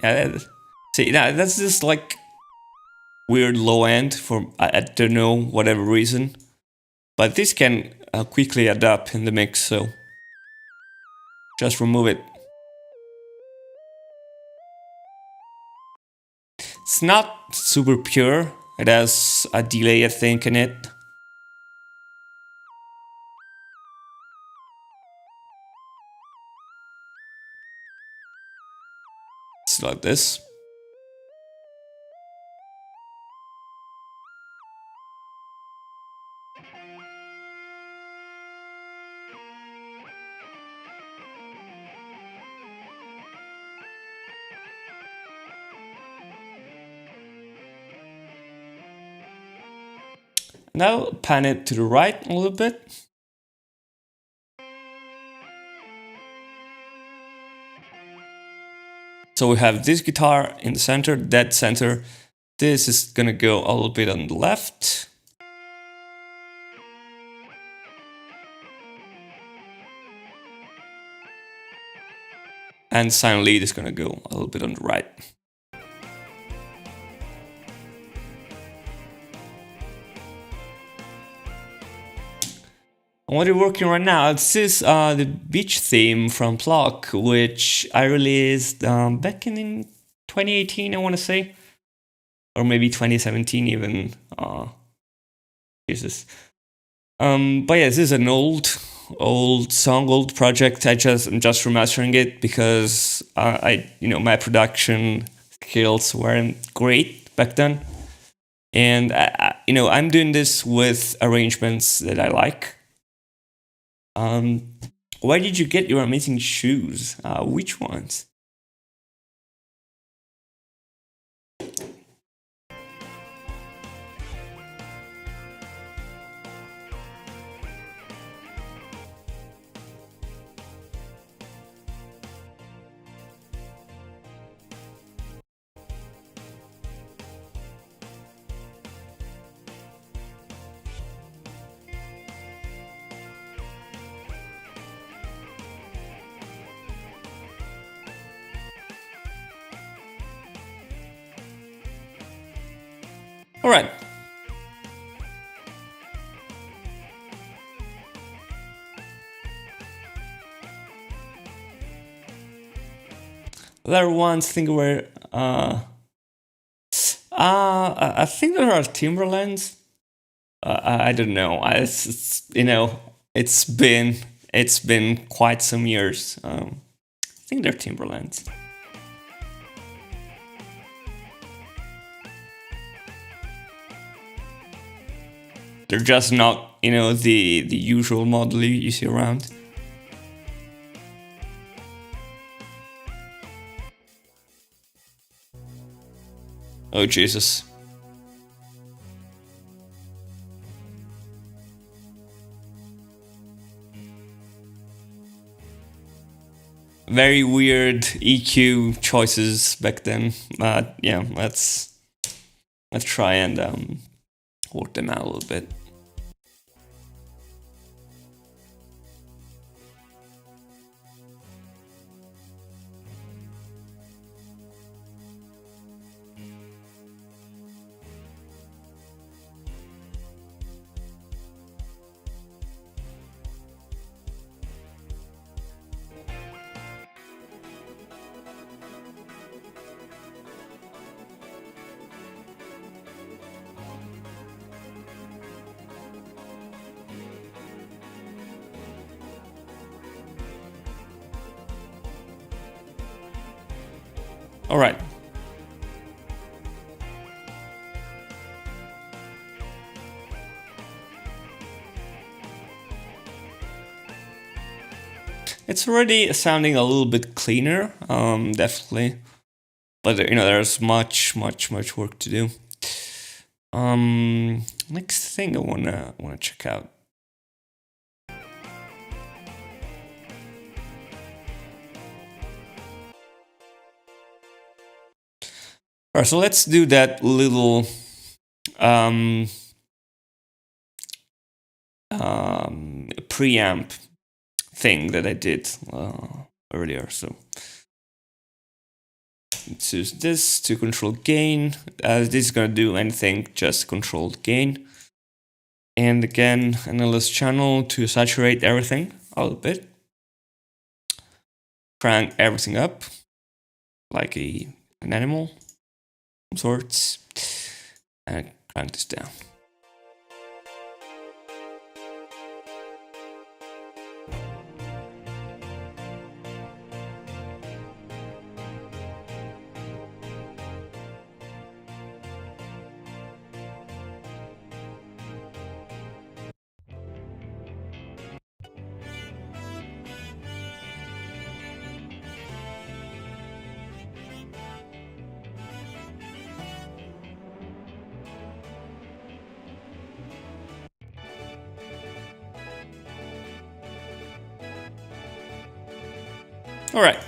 Yeah, see, that's just like weird low end for I don't know, whatever reason, but this can quickly adapt in the mix, so just remove it. It's not super pure. It has a delay, I think, in it. It's like this. Now pan it to the right a little bit. So we have this guitar in the center, dead center. This is gonna go a little bit on the left. And silent lead is gonna go a little bit on the right. And what we're working right now, this is the beach theme from Plock, which I released back in 2018, I want to say, or maybe 2017 even. Jesus. But yeah, this is an old song, old project. I'm just remastering it because my production skills weren't great back then, and I'm doing this with arrangements that I like. Where did you get your amazing shoes? Which ones? All right. There ones think were I think there are Timberlands. I don't know. It's been quite some years. I think they're Timberlands. They're just not, the usual model you see around. Oh, Jesus. very weird EQ choices back then. Yeah, let's try and work them out a little bit. All right. It's already sounding a little bit cleaner, definitely. But there's much work to do. Next thing I wanna check out. All right, so let's do that little preamp thing that I did earlier. So let's use this to control gain. This is gonna do anything, just control gain. And again, analyze channel to saturate everything a little bit. Crank everything up like an animal of sorts, and crank this down. All right.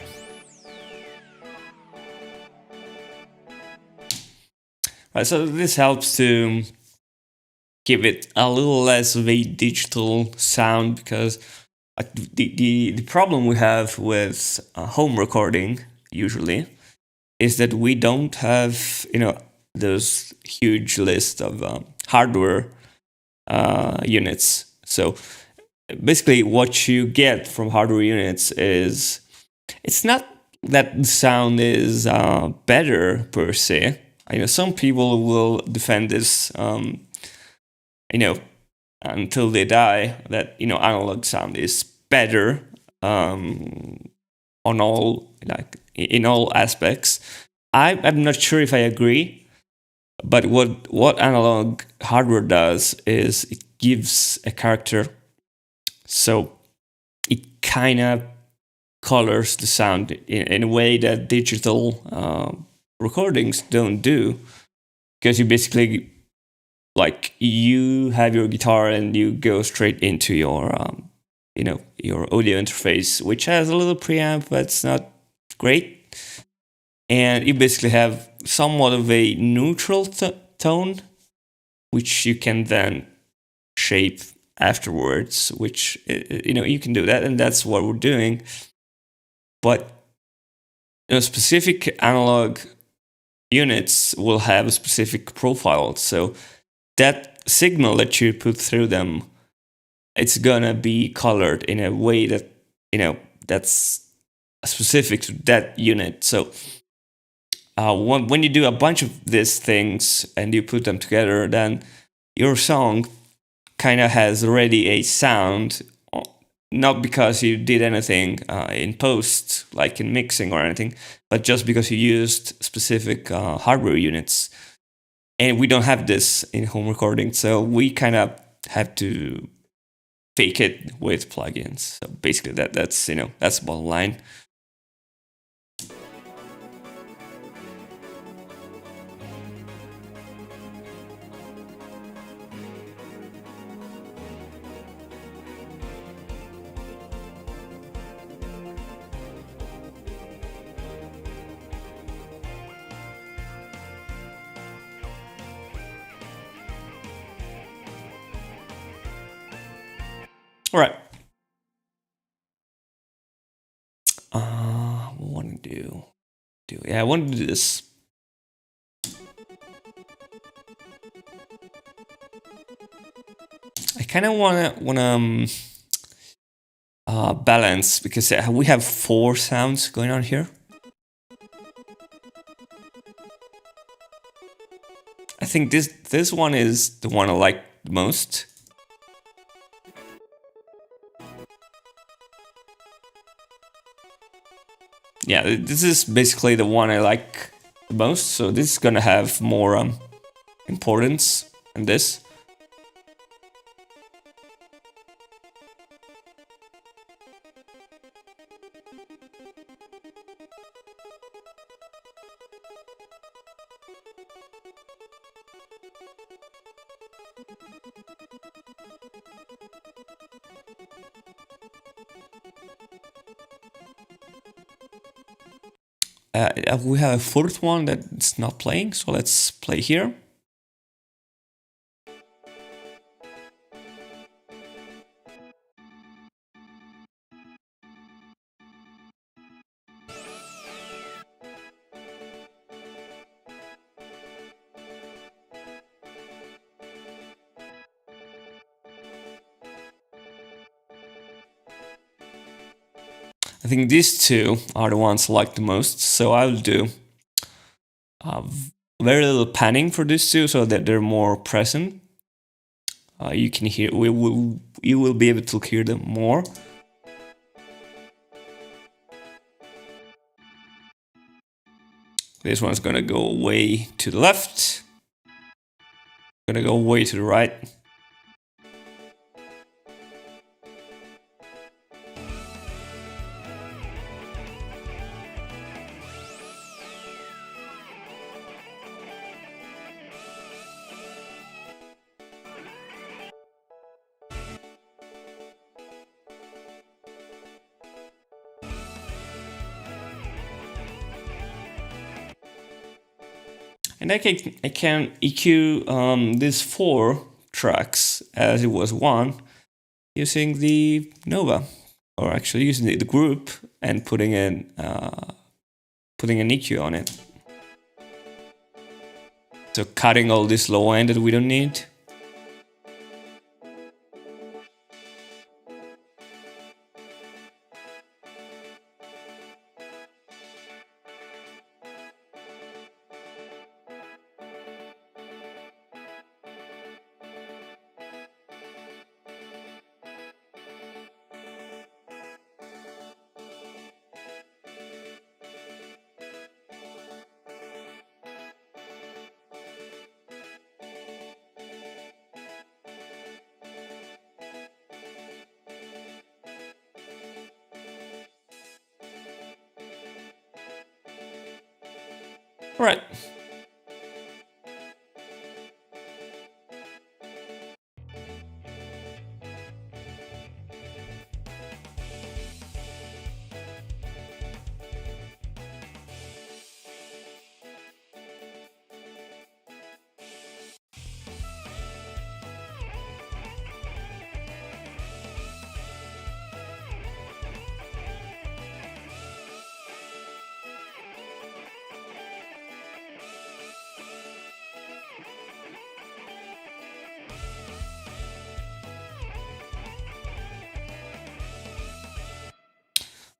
Right, so this helps to give it a little less of a digital sound, because the problem we have with home recording usually is that we don't have those huge list of hardware units. So basically, what you get from hardware units is, it's not that the sound is better per se. I know some people will defend this, until they die, that analog sound is better on all, like in all aspects. I'm not sure if I agree, but what analog hardware does is it gives a character, so it kind of colors the sound in a way that digital recordings don't do, because you basically, like, you have your guitar and you go straight into your your audio interface, which has a little preamp, but it's not great, and you basically have somewhat of a neutral tone, which you can then shape afterwards, which you can do that, and that's what we're doing. But specific analog units will have a specific profile, so that signal that you put through them, it's gonna be colored in a way that that's specific to that unit. So when you do a bunch of these things and you put them together, then your song kind of has already a sound, not because you did anything in post, like in mixing or anything, but just because you used specific hardware units. And we don't have this in home recording, so we kind of have to fake it with plugins. So basically, that's the bottom line. All right. What want to do? Yeah, I want to do this. I kind of wanna balance because we have 4 sounds going on here. I think this one is the one I like the most. Yeah, this is basically the one I like the most. So this is gonna have more importance than this. We have a 4th one that's not playing, so let's play here. I think these 2 are the ones I like the most, so I'll do very little panning for these 2 so that they're more present. You can hear, you will be able to hear them more. This one's gonna go way to the left. Gonna go way to the right. And I can EQ these 4 tracks as it was one using the Nova, or actually using the group and putting an EQ on it. So cutting all this low end that we don't need. All right.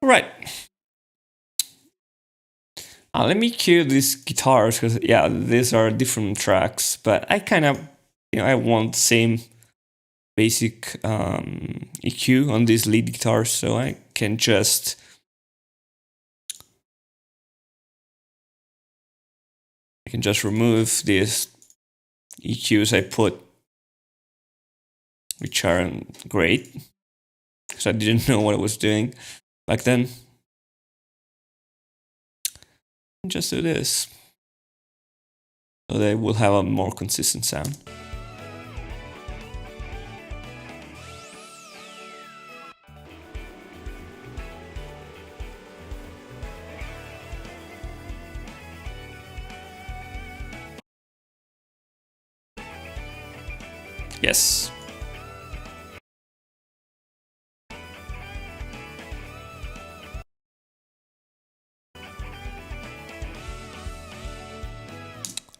All right. Let me cue these guitars because yeah, these are different tracks, but I kind of, I want the same basic EQ on these lead guitars, so I can just remove these EQs I put, which aren't great because I didn't know what I was doing back then. Just do this, so they will have a more consistent sound. Yes.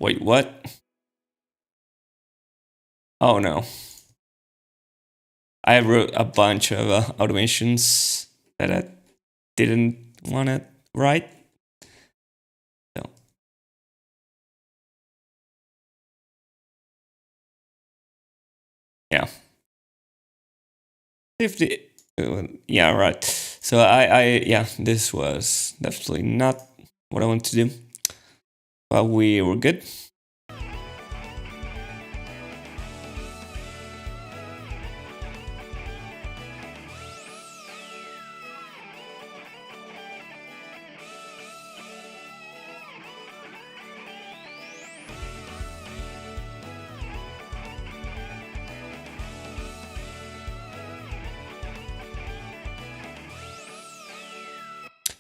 Wait, what? Oh no. I wrote a bunch of automations that I didn't want to write. So, yeah. 50. Yeah, right. So yeah, this was definitely not what I wanted to do. But we were good.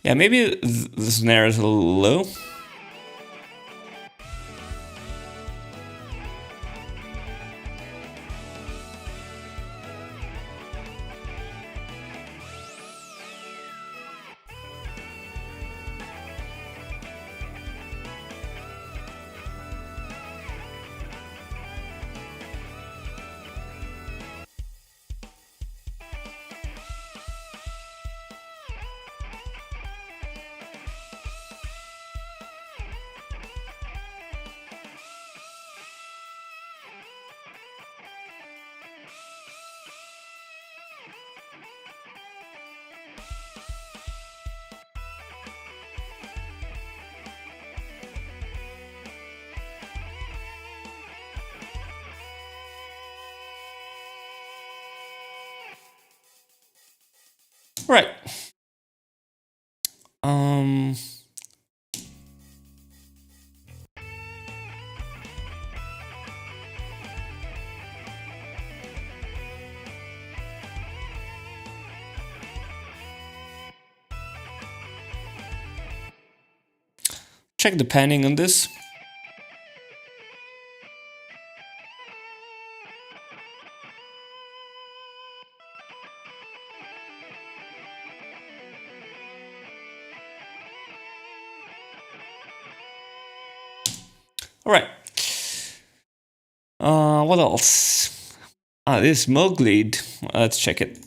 Yeah, maybe the snare is a little low. Right. Um. Check the panning on this. All right. What else? This smoke lead. Let's check it.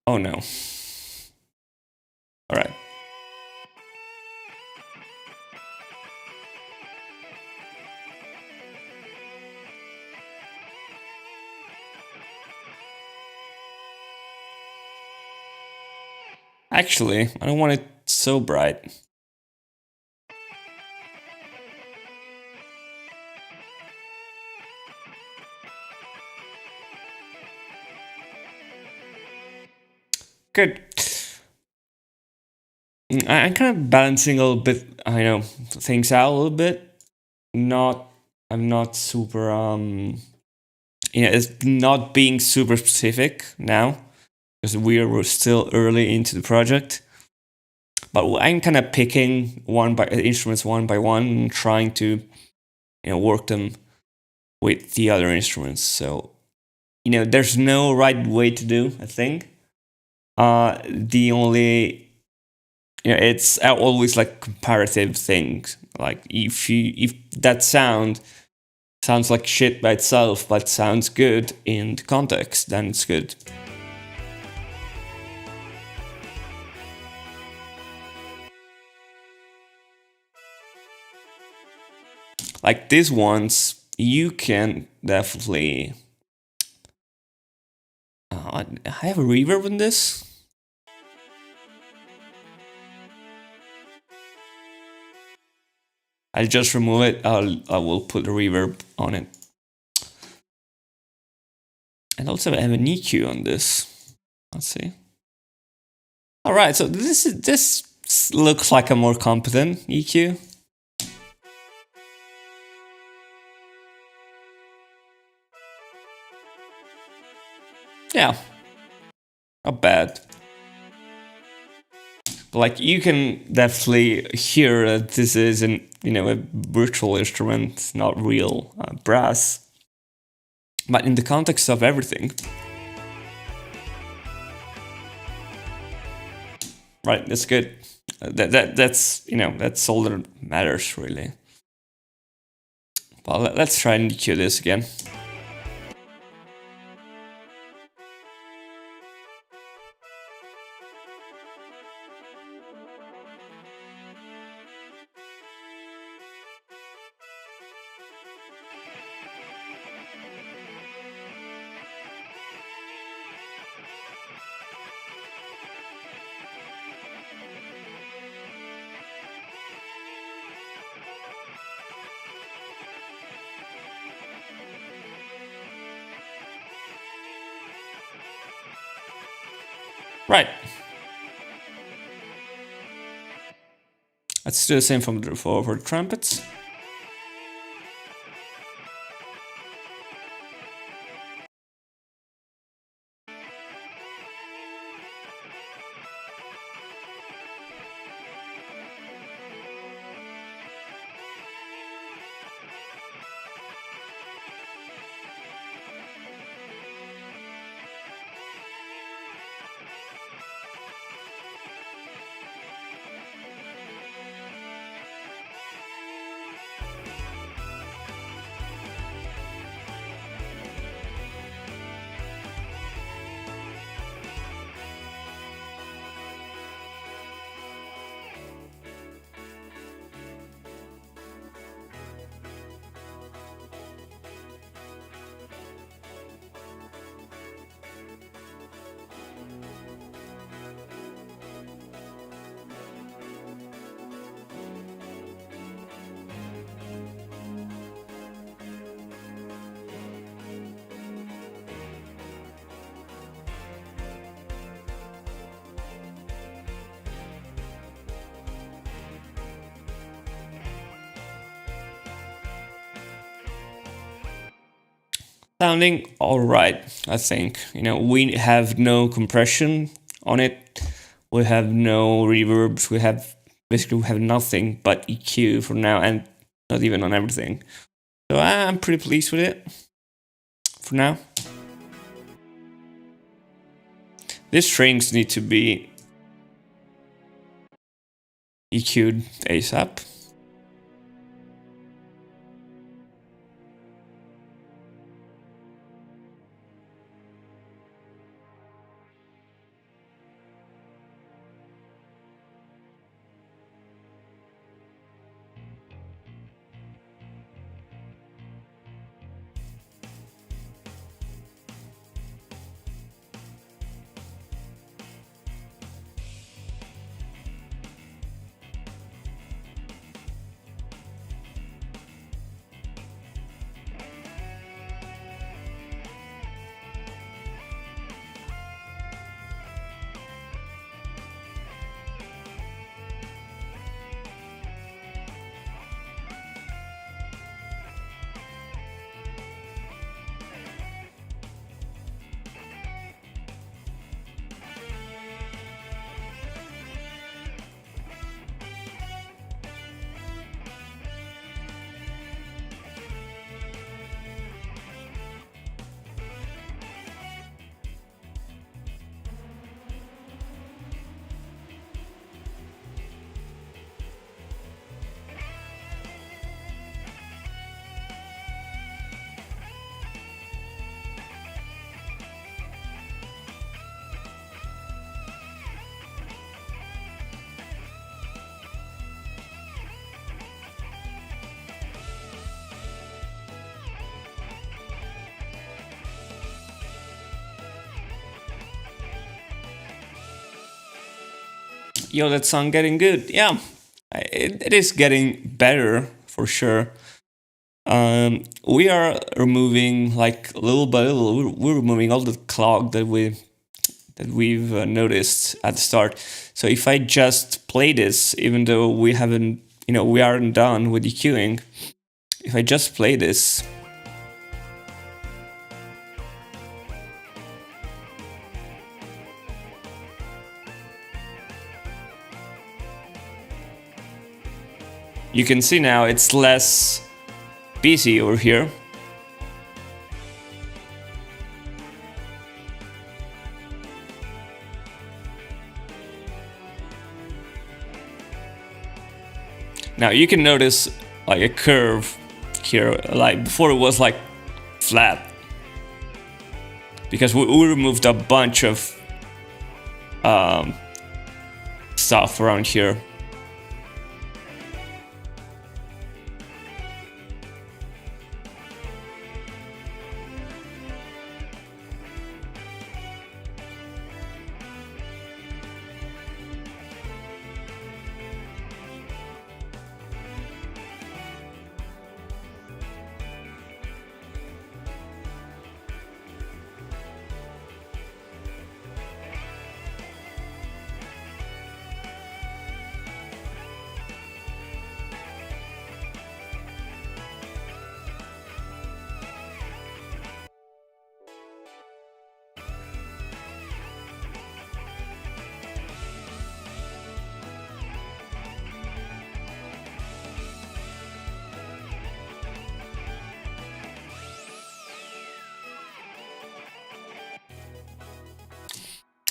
Oh no. All right. Actually, I don't want it so bright. Good. I'm kind of balancing a little bit. I know things out a little bit. Not. I'm not super. It's not being super specific now because we're still early into the project. But I'm kind of picking instruments one by one and trying to, work them with the other instruments. So, there's no right way to do a thing. The only, it's always like comparative things. Like if that sounds like shit by itself, but sounds good in the context, then it's good. Like these ones, you can definitely. I have a reverb in this. I'll just remove it. I will put a reverb on it. And also I have an EQ on this. Let's see. All right, so this looks like a more competent EQ. Yeah, not bad. But like you can definitely hear that this is a virtual instrument, not real brass. But in the context of everything, right? That's good. That's all that matters really. Well, let's try and EQ this again. Right. Let's do the same for the trumpets. Sounding all right, I think. We have no compression on it. We have no reverbs. We have nothing but EQ for now, and not even on everything. So I'm pretty pleased with it for now. These strings need to be EQ'd ASAP. Yo, that song getting good. Yeah, it is getting better for sure. We are removing like little by little. We're removing all the clog that we've noticed at the start. So if I just play this, even though we aren't done with EQing, if I just play this, you can see now it's less busy over here. Now you can notice like a curve here, like before it was like flat, because we removed a bunch of stuff around here.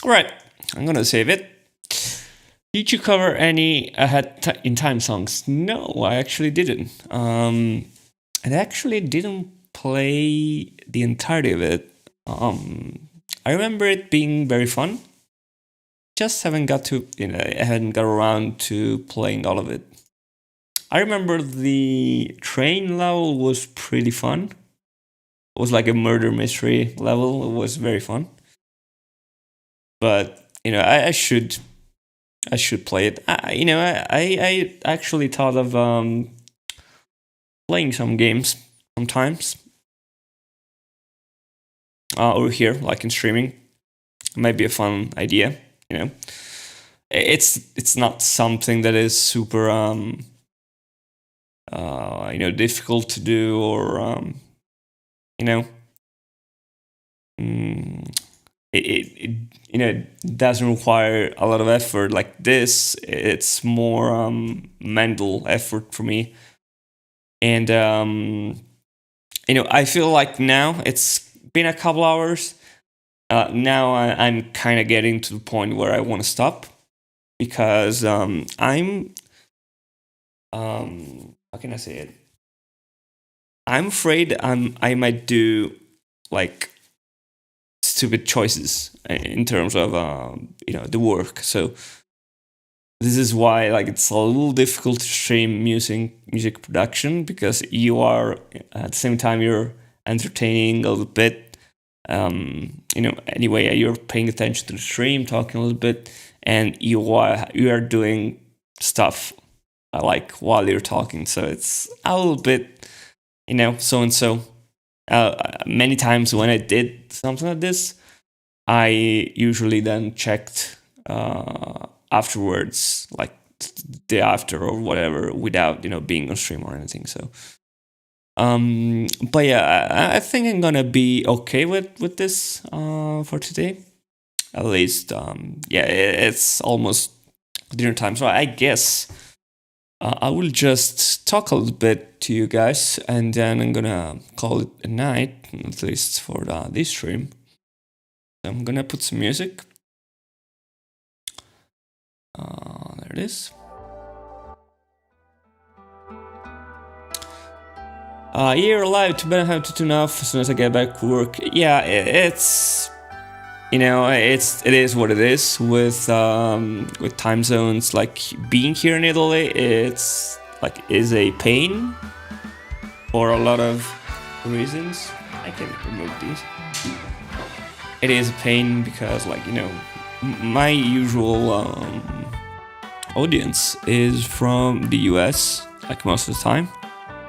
All right, I'm gonna save it. Did you cover any Ahead in Time songs? No, I actually didn't. I actually didn't play the entirety of it. I remember it being very fun. Just haven't got to, I hadn't got around to playing all of it. I remember the train level was pretty fun. It was like a murder mystery level. It was very fun. But I should play it. I actually thought of playing some games sometimes over here, like in streaming. It might be a fun idea. It's not something that is super difficult to do, or it doesn't require a lot of effort like this. It's more mental effort for me. And I feel like now it's been a couple hours. Now I'm kind of getting to the point where I want to stop, because I'm how can I say it? I'm afraid I might do like stupid choices in terms of the work. So this is why it's a little difficult to stream music production, because you are at the same time you're entertaining a little bit. Anyway, you're paying attention to the stream, talking a little bit, and you are doing stuff like while you're talking. So it's a little bit, so and so. Many times when I did something like this, I usually then checked afterwards, like the day after or whatever, without being on stream or anything. So but yeah, I think I'm gonna be okay with this for today. At least it's almost dinner time, so I guess I will just talk a little bit to you guys, and then I'm gonna call it a night, at least for this stream. I'm gonna put some music. There it is. You're allowed to, but I have to turn off as soon as I get back to work. Yeah, it's it is what it is with time zones. Like being here in Italy, it's is a pain for a lot of reasons. I can remove these. It is a pain because my usual audience is from the US, most of the time.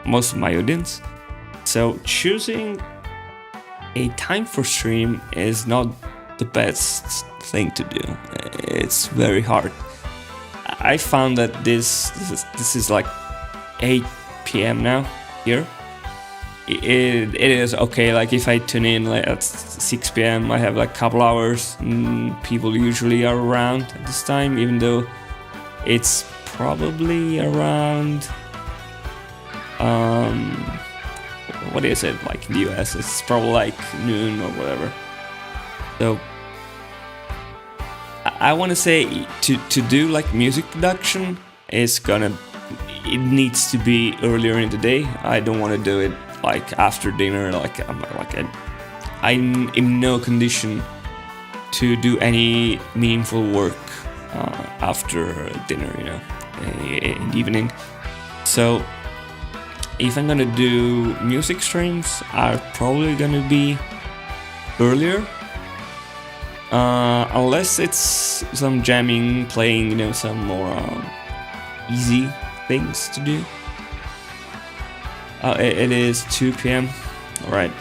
most of my audience. So choosing a time for stream is not the best thing to do. It's very hard. I found that this is like 8 p.m. now here. It is okay. Like if I tune in like at 6 p.m., I have like a couple hours. People usually are around at this time, even though it's probably around what is it, like in the US? It's probably like noon or whatever. So I want to say to do like music production it needs to be earlier in the day. I don't want to do it like after dinner. I'm in no condition to do any meaningful work after dinner, in the evening. So if I'm gonna do music streams, are probably gonna be earlier, unless it's some jamming, playing, some more easy things to do. It is 2 p.m. All right.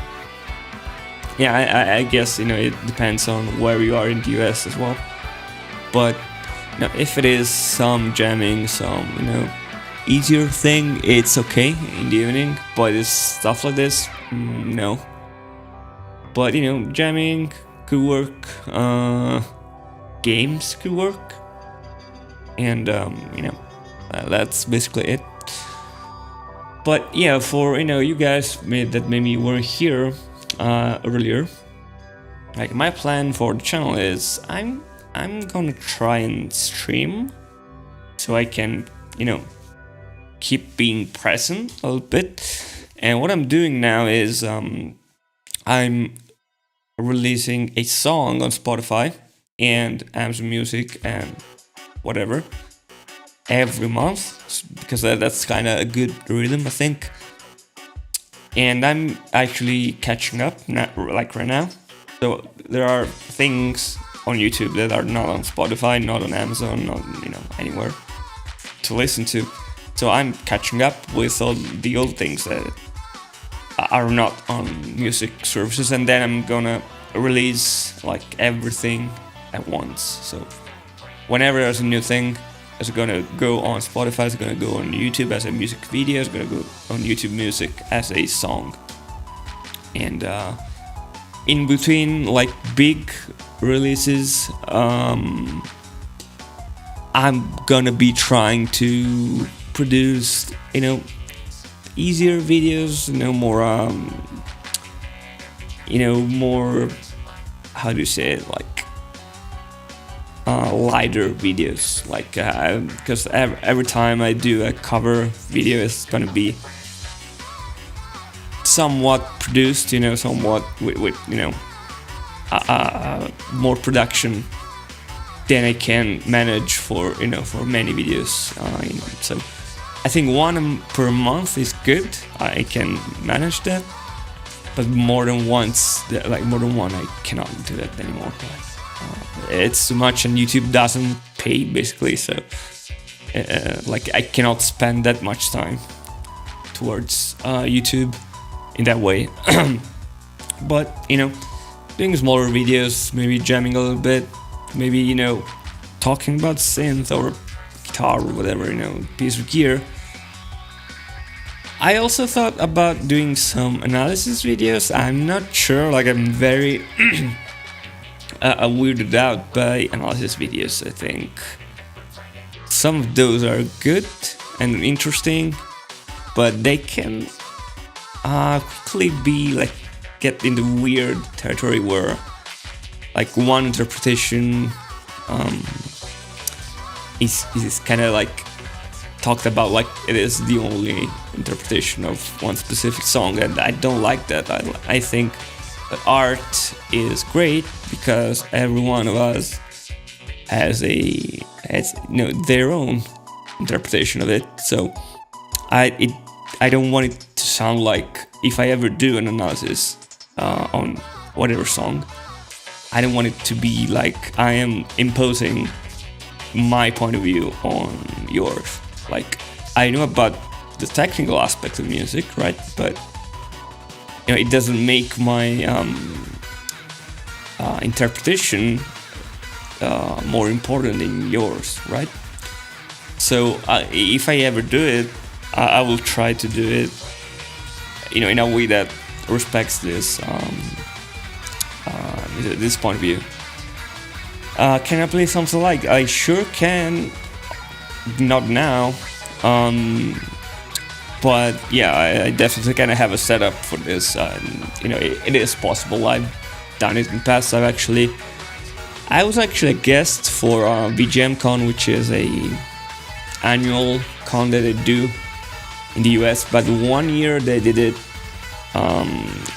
Yeah, I guess it depends on where you are in the US as well. But if it is some jamming, some easier thing, it's okay in the evening. But it's stuff like this, no. But jamming could work. Games could work, and that's basically it. But yeah, for you guys that maybe weren't here earlier, like my plan for the channel is I'm gonna try and stream so I can keep being present a little bit. And what I'm doing now is I'm releasing a song on Spotify and Amazon Music and whatever every month, because that's kind of a good rhythm, I think. And I'm actually catching up like right now. So there are things on YouTube that are not on Spotify, not on Amazon, not anywhere to listen to. So I'm catching up with all the old things that are not on music services, and then I'm gonna release like everything at once. So whenever there's a new thing, it's gonna go on Spotify, it's gonna go on YouTube as a music video, it's gonna go on YouTube Music as a song. And in between like big releases, I'm gonna be trying to produce easier videos, more more, how do you say it, like lighter videos, like because every time I do a cover video, it's gonna be somewhat produced, somewhat with more production than I can manage for many videos. So I think one per month is good. I can manage that, but more than one, I cannot do that anymore. It's too much, and YouTube doesn't pay basically. So I cannot spend that much time towards YouTube in that way. But doing smaller videos, maybe jamming a little bit, maybe talking about synth or guitar or whatever, piece of gear. I also thought about doing some analysis videos. I'm not sure, I'm very weirded out by analysis videos. I think some of those are good and interesting, but they can quickly be get in the weird territory where one interpretation is kind of talked about it is the only interpretation of one specific song, and I don't like that. I think that art is great because every one of us has their own interpretation of it. So I don't want it to sound like, if I ever do an analysis on whatever song, I don't want it to be like I am imposing my point of view on yours. I know about the technical aspect of music, right? But it doesn't make my interpretation more important than yours, right? So if I ever do it, I will try to do it, in a way that respects this this point of view. Can I play something like? I sure can. Not now, but yeah, I definitely kind of have a setup for this. It is possible. I've done it in the past. I was actually a guest for VGMCon, which is a annual con that they do in the US. But 1 year they did it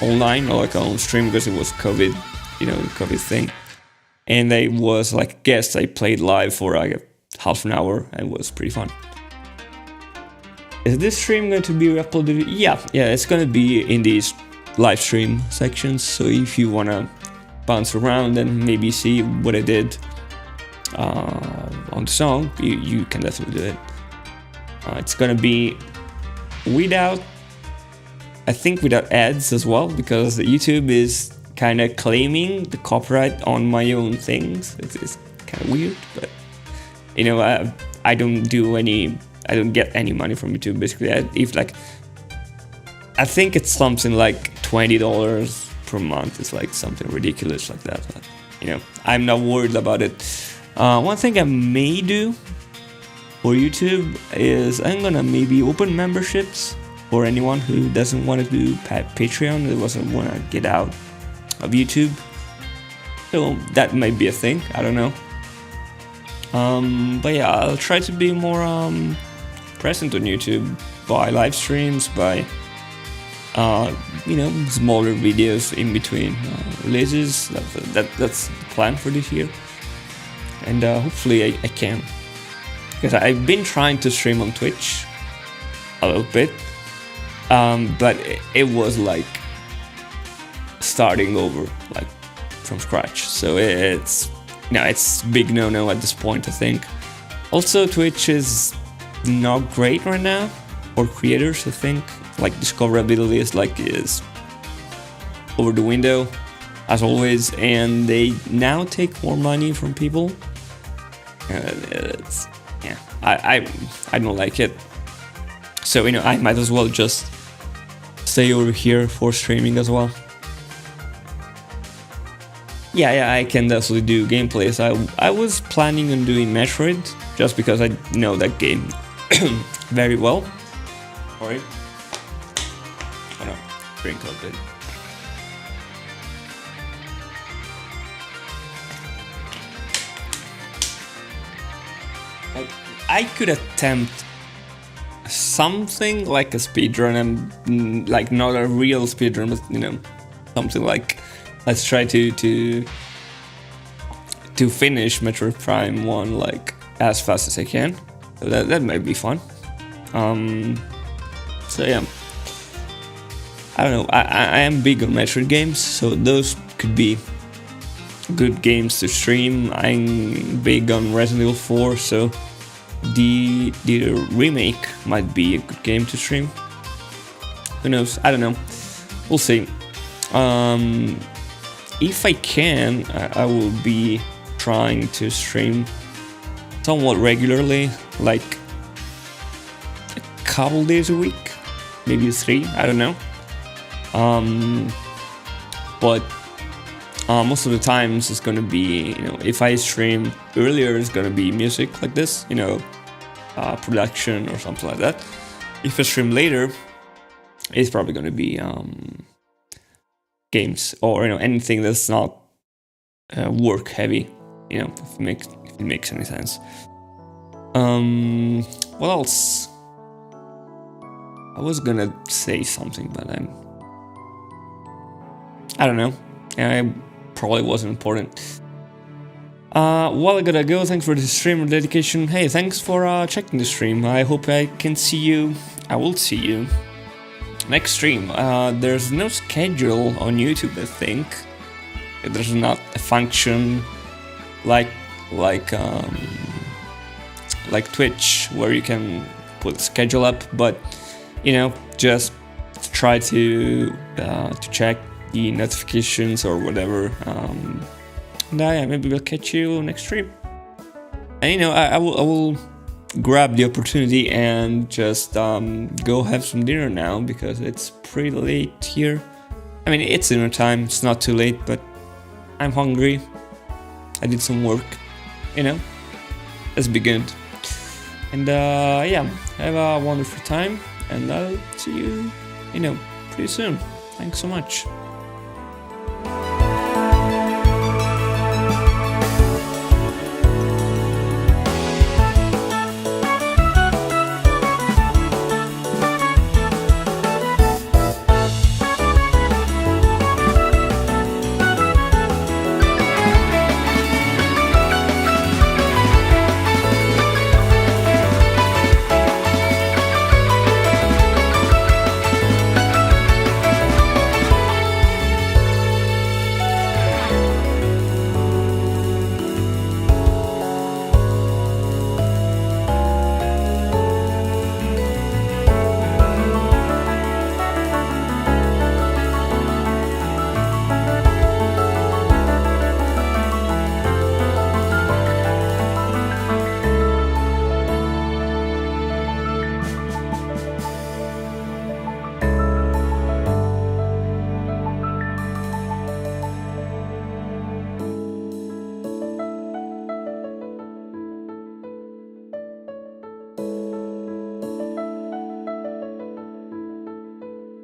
online, or like on stream, because it was COVID, the COVID thing. And I was like a guest. I played live for like half an hour, and it was pretty fun. Is this stream going to be uploaded? Yeah, it's going to be in these live stream sections. So if you want to bounce around and maybe see what I did on the song, you can definitely do it. It's going to be without ads as well, because YouTube is kind of claiming the copyright on my own things. It's kind of weird, but I don't get any money from YouTube. Basically, I think it's something like $20 per month. It's like something ridiculous like that. But, I'm not worried about it. One thing I may do for YouTube is I'm gonna maybe open memberships for anyone who doesn't want to do Patreon, who doesn't want to get out of YouTube. So that might be a thing. I don't know. But yeah, I'll try to be more present on YouTube by live streams, by smaller videos in between releases. That's the plan for this year, and hopefully I can, because I've been trying to stream on Twitch a little bit, but it was like starting over, like from scratch. So it's big no at this point, I think. Also, Twitch is not great right now for creators, I think. Like, discoverability is over the window, as always, and they now take more money from people. I don't like it. So, I might as well just stay over here for streaming as well. Yeah, I can definitely do gameplays. I was planning on doing Metroid, just because I know that game very well. Sorry. Oh no, drink a bit. I could attempt something like a speedrun, and like not a real speedrun, but something like, let's try to finish Metroid Prime 1 like as fast as I can. So that might be fun. So yeah, I don't know. I am big on Metroid games, so those could be good games to stream. I'm big on Resident Evil 4, so the remake might be a good game to stream. Who knows? I don't know. We'll see. If I can, I will be trying to stream somewhat regularly, like a couple days a week, maybe 3, I don't know. But most of the times it's gonna be, if I stream earlier, it's gonna be music like this, production or something like that. If I stream later, it's probably gonna be games, or anything that's not work heavy, if it makes any sense. What else? I was gonna say something, but I don't know. It probably wasn't important. Well, I gotta go. Thanks for the stream and dedication. Hey, thanks for checking the stream. I hope I can see you. I will see you next stream. There's no schedule on YouTube, I think. There's not a function like Twitch where you can put schedule up, but just try to check the notifications or whatever. Yeah, maybe we'll catch you next stream. And I will grab the opportunity and just go have some dinner now, because it's pretty late here. I mean, it's dinner time, it's not too late, but I'm hungry. I did some work, let's be good. And yeah, have a wonderful time, and I'll see you, pretty soon. Thanks so much.